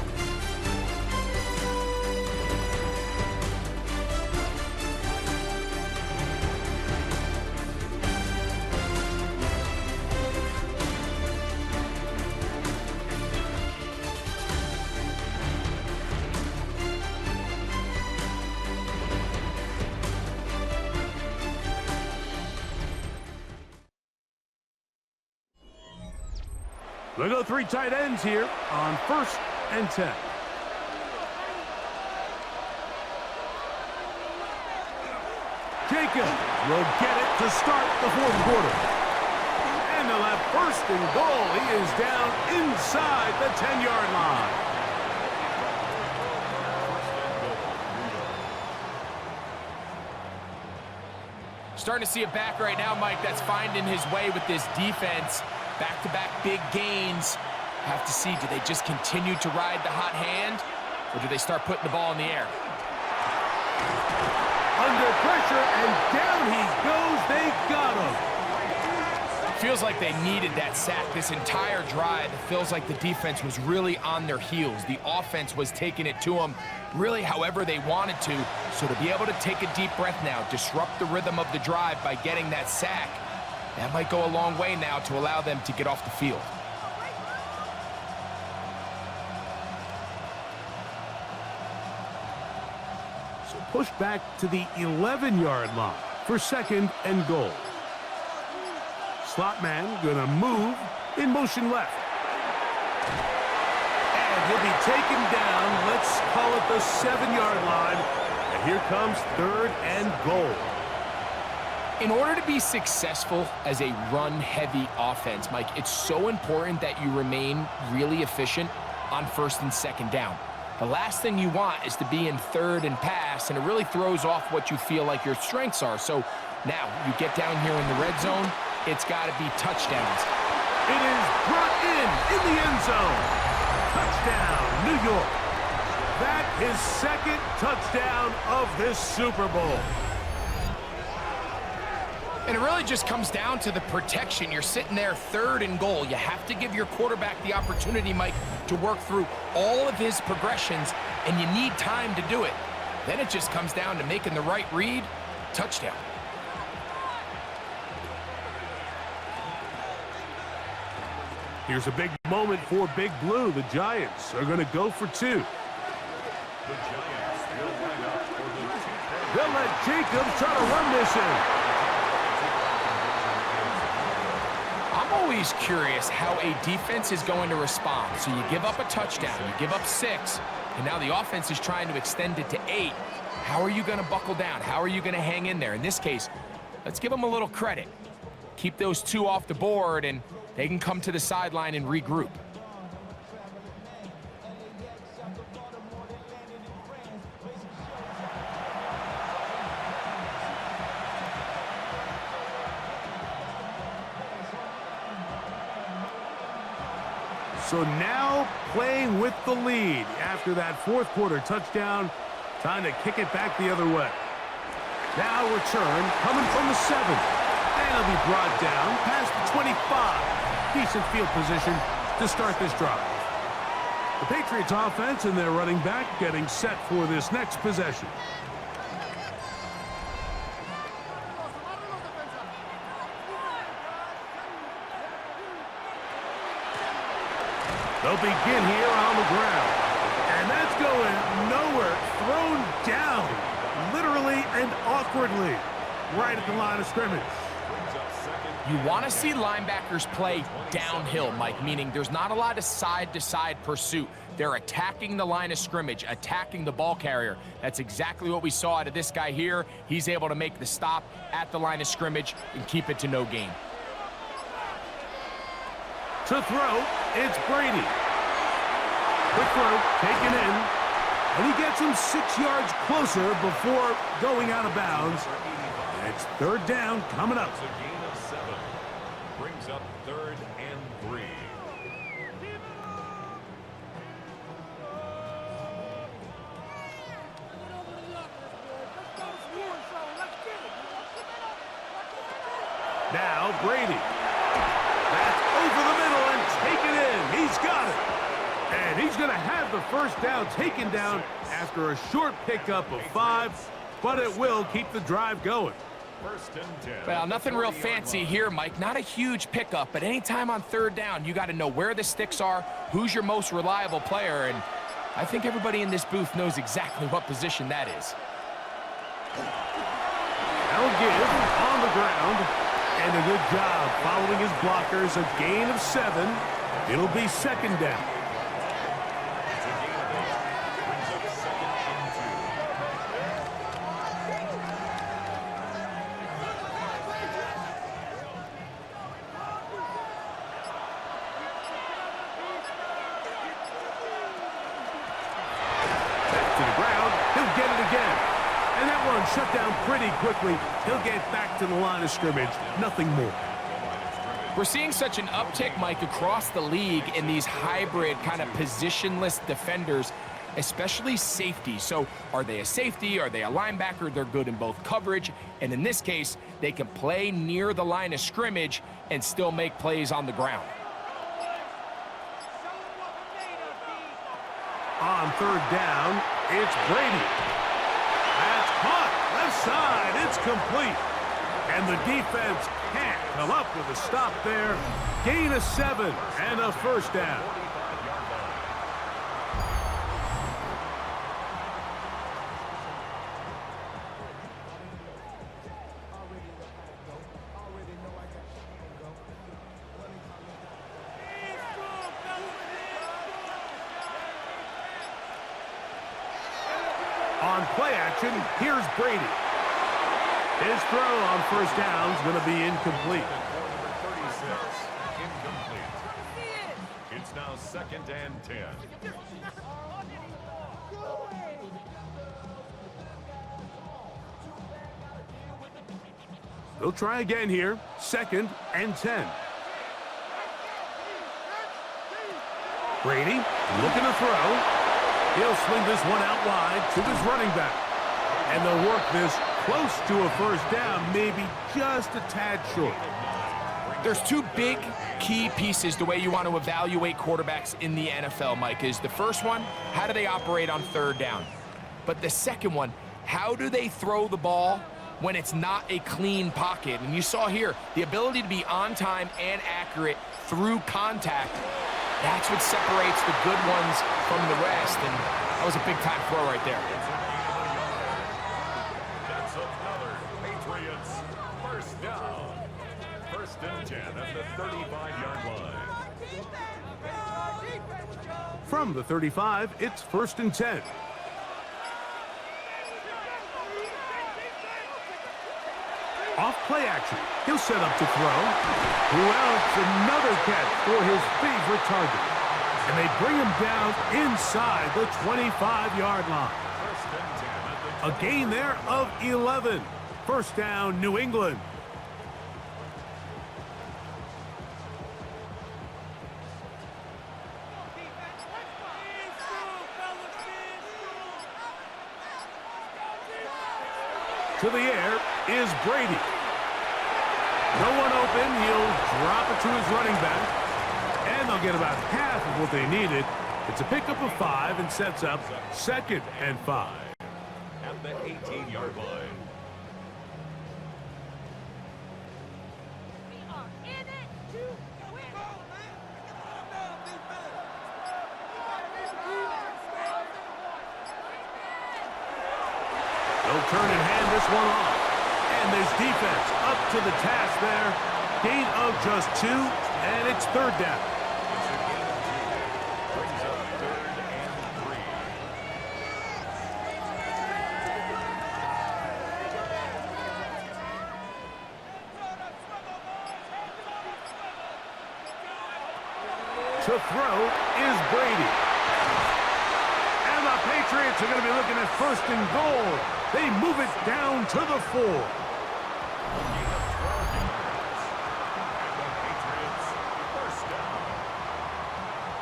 They'll go 3 tight ends here on 1st and 10. Jacobs will get it to start the fourth quarter. And they'll have 1st and goal. He is down inside the 10-yard line. Starting to see a back right now, Mike, that's finding his way with this defense. Back-to-back big gains. Have to see, do they just continue to ride the hot hand, or do they start putting the ball in the air? Under pressure, and down he goes. They got him. Feels like they needed that sack this entire drive. It feels like the defense was really on their heels. The offense was taking it to them really however they wanted to. So to be able to take a deep breath now, disrupt the rhythm of the drive by getting that sack, that might go a long way now to allow them to get off the field. So push back to the 11-yard line for 2nd and goal. Slot man gonna move in motion left. And he'll be taken down. Let's call it the 7-yard line. And here comes 3rd and goal. In order to be successful as a run-heavy offense, Mike, it's so important that you remain really efficient on 1st and 2nd down. The last thing you want is to be in 3rd and pass, and it really throws off what you feel like your strengths are. So now you get down here in the red zone, it's got to be touchdowns. It is brought in the end zone. Touchdown, New York. That is 2nd touchdown of this Super Bowl. And it really just comes down to the protection. You're sitting there 3rd and goal. You have to give your quarterback the opportunity, Mike, to work through all of his progressions, and you need time to do it. Then it just comes down to making the right read, touchdown. Here's a big moment for Big Blue. The Giants are going to go for 2. The Giants will line up for the 2. They'll let Jacobs try to run this in. I'm always curious how a defense is going to respond. So you give up a touchdown, you give up 6, and now the offense is trying to extend it to 8. How are you going to buckle down? How are you going to hang in there? In this case, let's give them a little credit. Keep those 2 off the board, and they can come to the sideline and regroup. So now playing with the lead after that 4th quarter touchdown. Time to kick it back the other way. Now return coming from the 7. And it'll be brought down past the 25. Decent field position to start this drive. The Patriots offense and their running back getting set for this next possession. They'll begin here on the ground. And that's going nowhere. Thrown down, literally and awkwardly, right at the line of scrimmage. You want to see linebackers play downhill, Mike, meaning there's not a lot of side-to-side pursuit. They're attacking the line of scrimmage, attacking the ball carrier. That's exactly what we saw out of this guy here. He's able to make the stop at the line of scrimmage and keep it to no gain. To throw, it's Brady. Quick throw, taken in, and he gets him 6 yards closer before going out of bounds. And it's third down coming up. It's a gain of 7. Brings up 3rd and 3. Now Brady. That's over the middle and taken in. He's got it. And he's going to have the first down taken down after a short pickup of 5, but it will keep the drive going. 1st and 10. Well, nothing real fancy here, Mike. Not a huge pickup, but anytime on third down, you got to know where the sticks are, who's your most reliable player, and I think everybody in this booth knows exactly what position that is. That'll give on the ground, and a good job following his blockers. A gain of 7. It'll be 2nd down. It's a gain of 8. Brings up 2nd and 2. Back to the ground. He'll get it again. And that one shut down pretty quickly. He'll get back to the line of scrimmage. Nothing more. We're seeing such an uptick, Mike, across the league in these hybrid kind of positionless defenders, especially safety. So are they a safety? Are they a linebacker? They're good in both coverage. And in this case, they can play near the line of scrimmage and still make plays on the ground. On third down, it's Brady. That's caught. Left side. It's complete. And the defense can't come up with a stop there. Gain of 7 and a first down. On play action, here's Brady. His throw on first down is going to be incomplete. Number 36, incomplete. It's now 2nd and 10. They'll try again here. 2nd and 10. Brady looking to throw. He'll swing this one out wide to his running back. And they'll work this close to a first down, maybe just a tad short. There's 2 big key pieces the way you want to evaluate quarterbacks in the NFL, Mike, is the first one, how do they operate on third down? But the second one, how do they throw the ball when it's not a clean pocket? And you saw here, the ability to be on time and accurate through contact, that's what separates the good ones from the rest. And that was a big-time throw right there. That's another Patriots first down. 1st and 10 at the 35-yard line. From the 35, it's 1st and 10. Off play action. He'll set up to throw. Well, it's another catch for his favorite target. And they bring him down inside the 25-yard line. 1st and 10 at the A gain there of 11. First down, New England. To the air is Brady. No one open. He'll drop it to his running back. And they'll get about half of what they needed. It's a pickup of 5 and sets up 2nd and 5. At the 18-yard line. We are in it to win. They'll turn and hand this one off. And this defense up to the task there. Gain of just 2, and it's 3rd down. Brings up 3rd and 3. To throw is Brady. And the Patriots are going to be looking at 1st and goal. They move it down to the 4. Patriots, 1st down.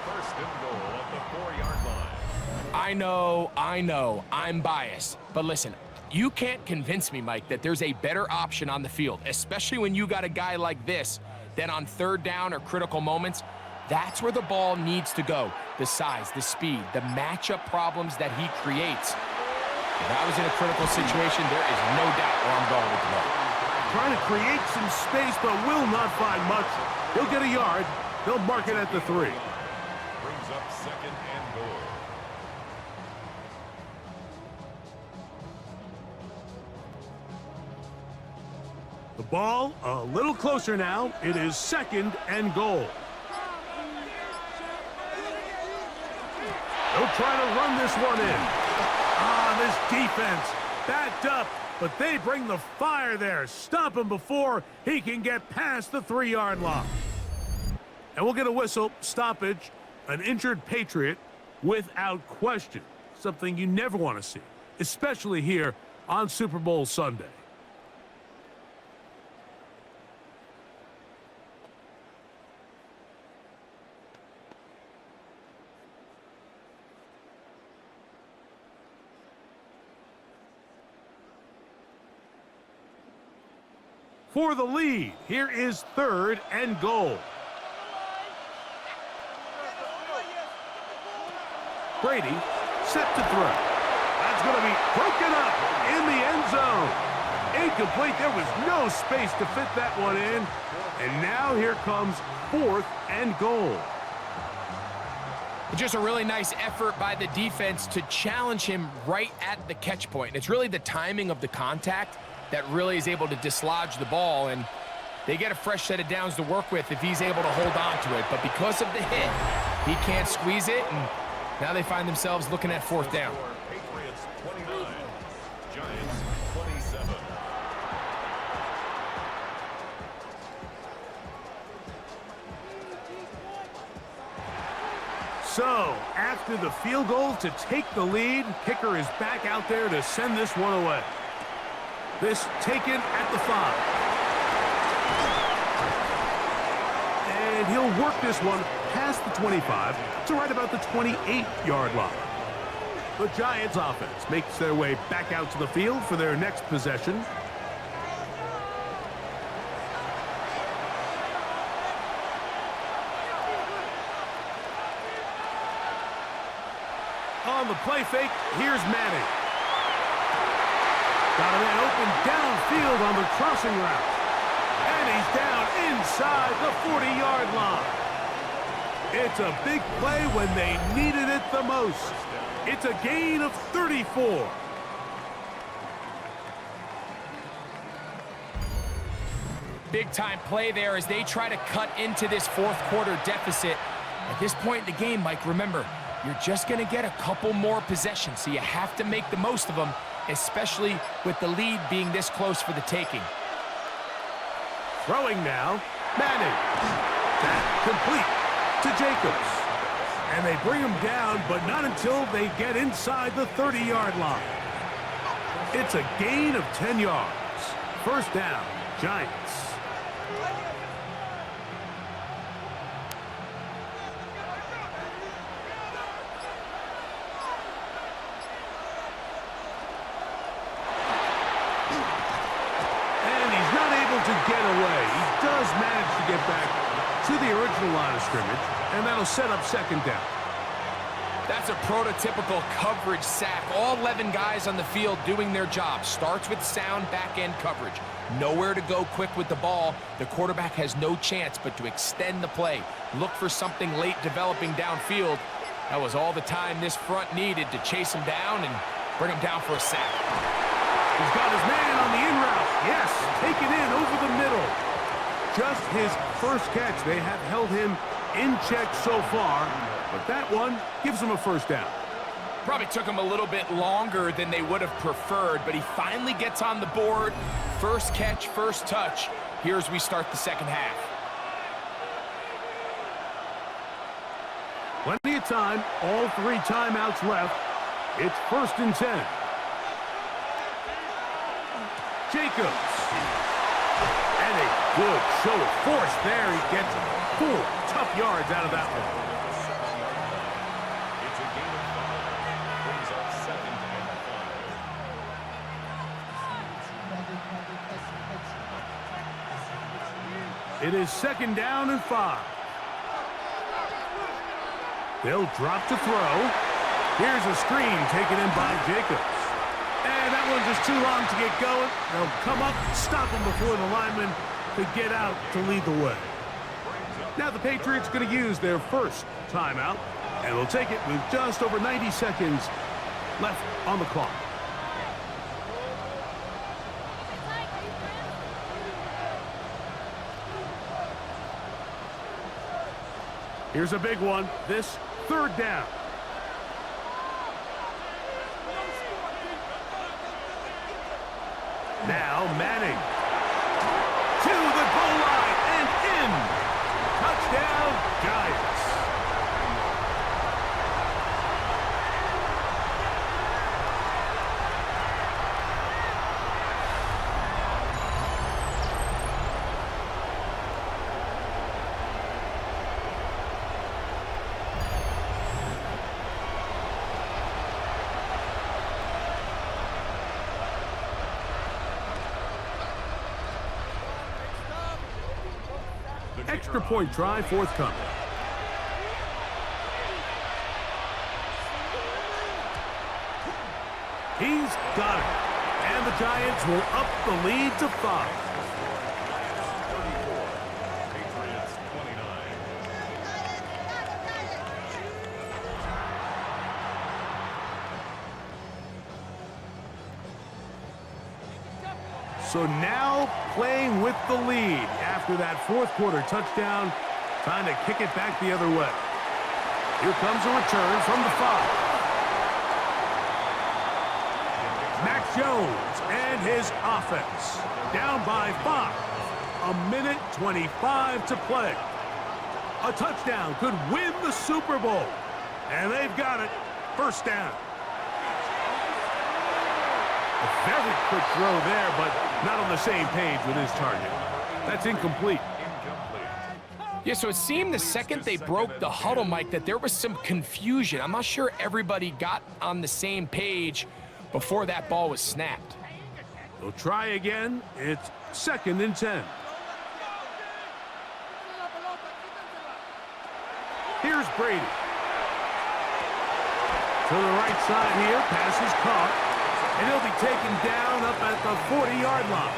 1st and goal at the 4-yard line. I know, I'm biased. But listen, you can't convince me, Mike, that there's a better option on the field, especially when you got a guy like this, than on 3rd down or critical moments. That's where the ball needs to go. The size, the speed, the matchup problems that he creates. If I was in a critical situation, there is no doubt where I'm going with the ball. Trying to create some space, but will not find much. He'll get a yard. They'll mark it at the 3. Brings up 2nd and goal. The ball a little closer now. It is 2nd and goal. They'll try to run this one in. This defense backed up, but they bring the fire there. Stop him before he can get past the 3-yard line. And we'll get a whistle, stoppage, an injured Patriot without question. Something you never want to see, especially here on Super Bowl Sunday. For the lead, here is 3rd and goal. Brady set to throw. That's going to be broken up in the end zone. Incomplete. There was no space to fit that one in. And now here comes 4th and goal. Just a really nice effort by the defense to challenge him right at the catch point. It's really the timing of the contact that really is able to dislodge the ball, and they get a fresh set of downs to work with if he's able to hold on to it. But because of the hit, he can't squeeze it, and now they find themselves looking at 4th down. Patriots 29, Giants 27. So, after the field goal to take the lead, kicker is back out there to send this one away. This taken at the 5. And he'll work this one past the 25 to right about the 28-yard line. The Giants offense makes their way back out to the field for their next possession. On the play fake, here's Madden. Got a man open downfield on the crossing route. And he's down inside the 40-yard line. It's a big play when they needed it the most. It's a gain of 34. Big-time play there as they try to cut into this 4th quarter deficit. At this point in the game, Mike, remember, you're just going to get a couple more possessions, so you have to make the most of them, especially with the lead being this close for the taking. Throwing now, Madden. That complete to Jacobs. And they bring him down, but not until they get inside the 30-yard line. It's a gain of 10 yards. 1st down, Giants. Get away. He does manage to get back to the original line of scrimmage, and that'll set up 2nd down. That's a prototypical coverage sack. All 11 guys on the field doing their job. Starts with sound back-end coverage. Nowhere to go quick with the ball. The quarterback has no chance but to extend the play. Look for something late developing downfield. That was all the time this front needed to chase him down and bring him down for a sack. He's got his man on the in route. Yes, taken in over the middle. Just his first catch. They have held him in check so far, but that one gives him a first down. Probably took him a little bit longer than they would have preferred, but he finally gets on the board. First catch, first touch. Here as we start the second half. Plenty of time, all 3 timeouts left. It's 1st and 10. Jacobs. And a good show of force there. He gets 4 tough yards out of that one. It's a gain of 5. Brings up 2nd and 5. It is 2nd down and 5. They'll drop to throw. Here's a screen taken in by Jacobs. And that one's just too long to get going. They'll come up, stop him before the lineman could get out to lead the way. Now the Patriots going to use their first timeout, and they'll take it with just over 90 seconds left on the clock. Here's a big one. This 3rd down. Now Manning to the goal line and in. Touchdown, Giants. Extra point try forthcoming. He's got it. And the Giants will up the lead to 5. Patriots 29. So now playing with the lead after that 4th quarter touchdown, trying to kick it back the other way. Here comes a return from the 5. Mac Jones and his offense down by 5. 1:25 to play. A touchdown could win the Super Bowl. And they've got it. First down. A very quick throw there, but not on the same page with his target. That's incomplete. Yeah, so it seemed the second they broke the huddle, Mike, that there was some confusion. I'm not sure everybody got on the same page before that ball was snapped. They'll try again. It's 2nd and 10. Here's Brady. To the right side here, pass is caught. And he'll be taken down up at the 40-yard line.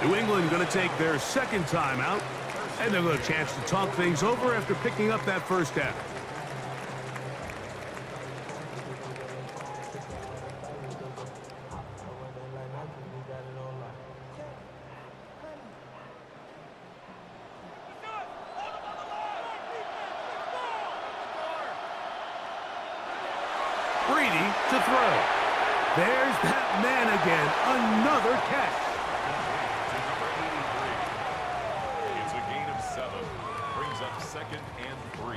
New England going to take their 2nd timeout, and they'll get a chance to talk things over after picking up that first down. Brady to throw. There's that man again. Another catch. It's a gain of 7. Brings up 2nd and 3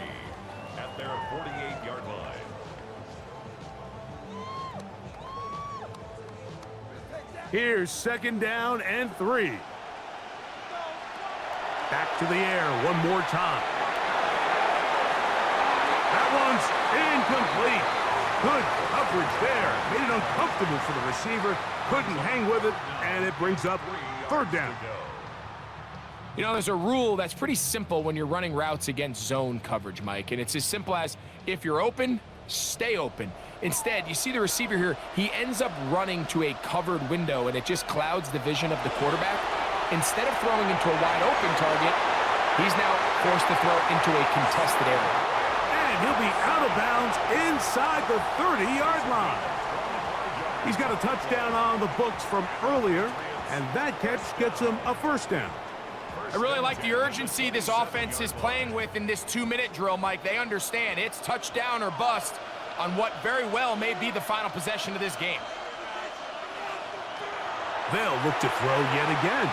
at their 48-yard line. Here's 2nd down and 3. Back to the air one more time. That one's incomplete. Good coverage there. Made it uncomfortable for the receiver. Couldn't hang with it, and it brings up 3rd down. You know, there's a rule that's pretty simple when you're running routes against zone coverage, Mike, and it's as simple as if you're open, stay open. Instead, you see the receiver here, he ends up running to a covered window, and it just clouds the vision of the quarterback. Instead of throwing into a wide open target, he's now forced to throw into a contested area. And he'll be out of bounds inside the 30-yard line. He's got a touchdown on the books from earlier, and that catch gets him a first down. I really like the urgency this offense is playing with in this 2-minute drill, Mike. They understand it's touchdown or bust on what very well may be the final possession of this game. They'll look to throw yet again.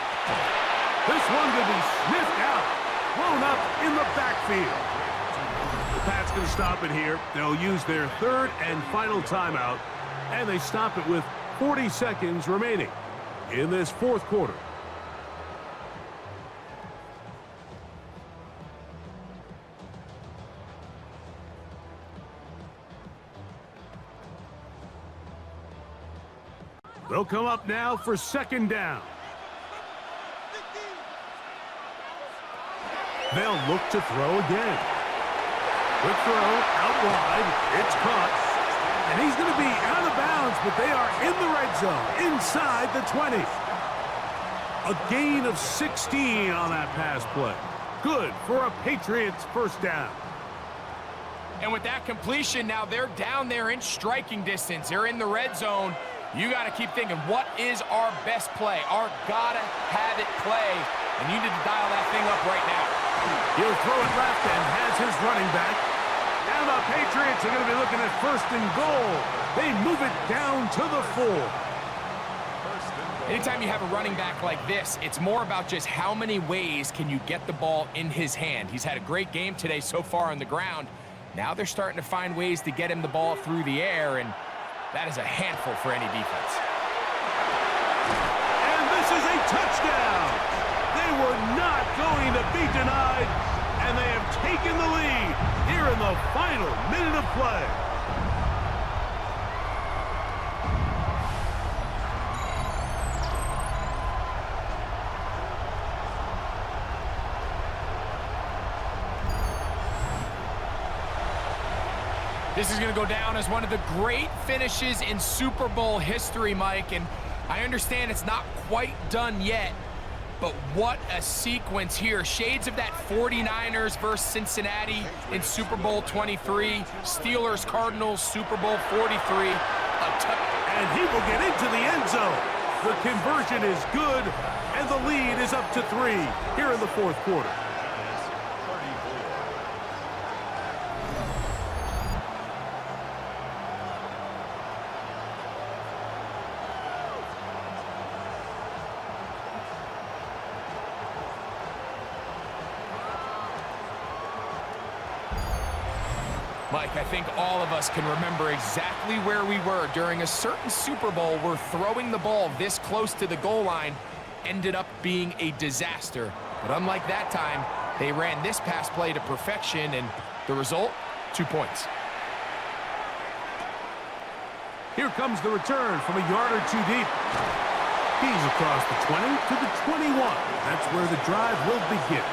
This one could be sniffed out, blown up in the backfield. The Pats going to stop it here. They'll use their third and final timeout, and they stop it with 40 seconds remaining in this fourth quarter. They'll come up now for second down. They'll look to throw again. Quick throw, out wide, it's caught. And he's going to be out of bounds, but they are in the red zone, inside the 20. A gain of 16 on that pass play. Good for a Patriots first down. And with that completion, now they're down there in striking distance. They're in the red zone. You got to keep thinking, what is our best play? Our gotta-have-it play. And you need to dial that thing up right now. He'll throw it left and has his running back. Now the Patriots are going to be looking at first and goal. They move it down to the 4. Anytime you have a running back like this, it's more about just how many ways can you get the ball in his hand. He's had a great game today so far on the ground. Now they're starting to find ways to get him the ball through the air, and that is a handful for any defense. And this is a touchdown. They were not going to be denied, and they have taken the lead here in the final minute of play. This is going to go down as one of the great finishes in Super Bowl history, Mike, and I understand it's not quite done yet, but what a sequence here. Shades of that 49ers versus Cincinnati in Super Bowl 23, Steelers Cardinals Super Bowl 43. And he will get into the end zone. The conversion is good, and the lead is up to 3 here in the fourth quarter. Mike, I think all of us can remember exactly where we were during a certain Super Bowl where throwing the ball this close to the goal line ended up being a disaster. But unlike that time, they ran this pass play to perfection, and the result, 2 points. Here comes the return from a yard or 2 deep. He's across the 20 to the 21. That's where the drive will begin.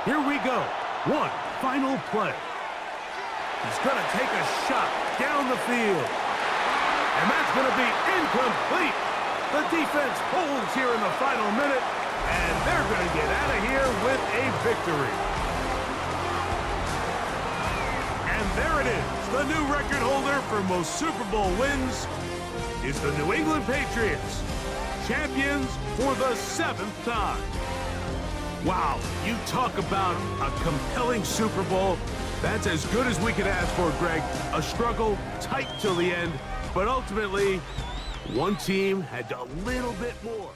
Here we go. One final play. He's going to take a shot down the field. And that's going to be incomplete. The defense holds here in the final minute, and they're going to get out of here with a victory. And there it is. The new record holder for most Super Bowl wins is the New England Patriots, champions for the 7th time. Wow, you talk about a compelling Super Bowl. That's as good as we could ask for, Greg. A struggle, tight till the end, but ultimately, one team had a little bit more.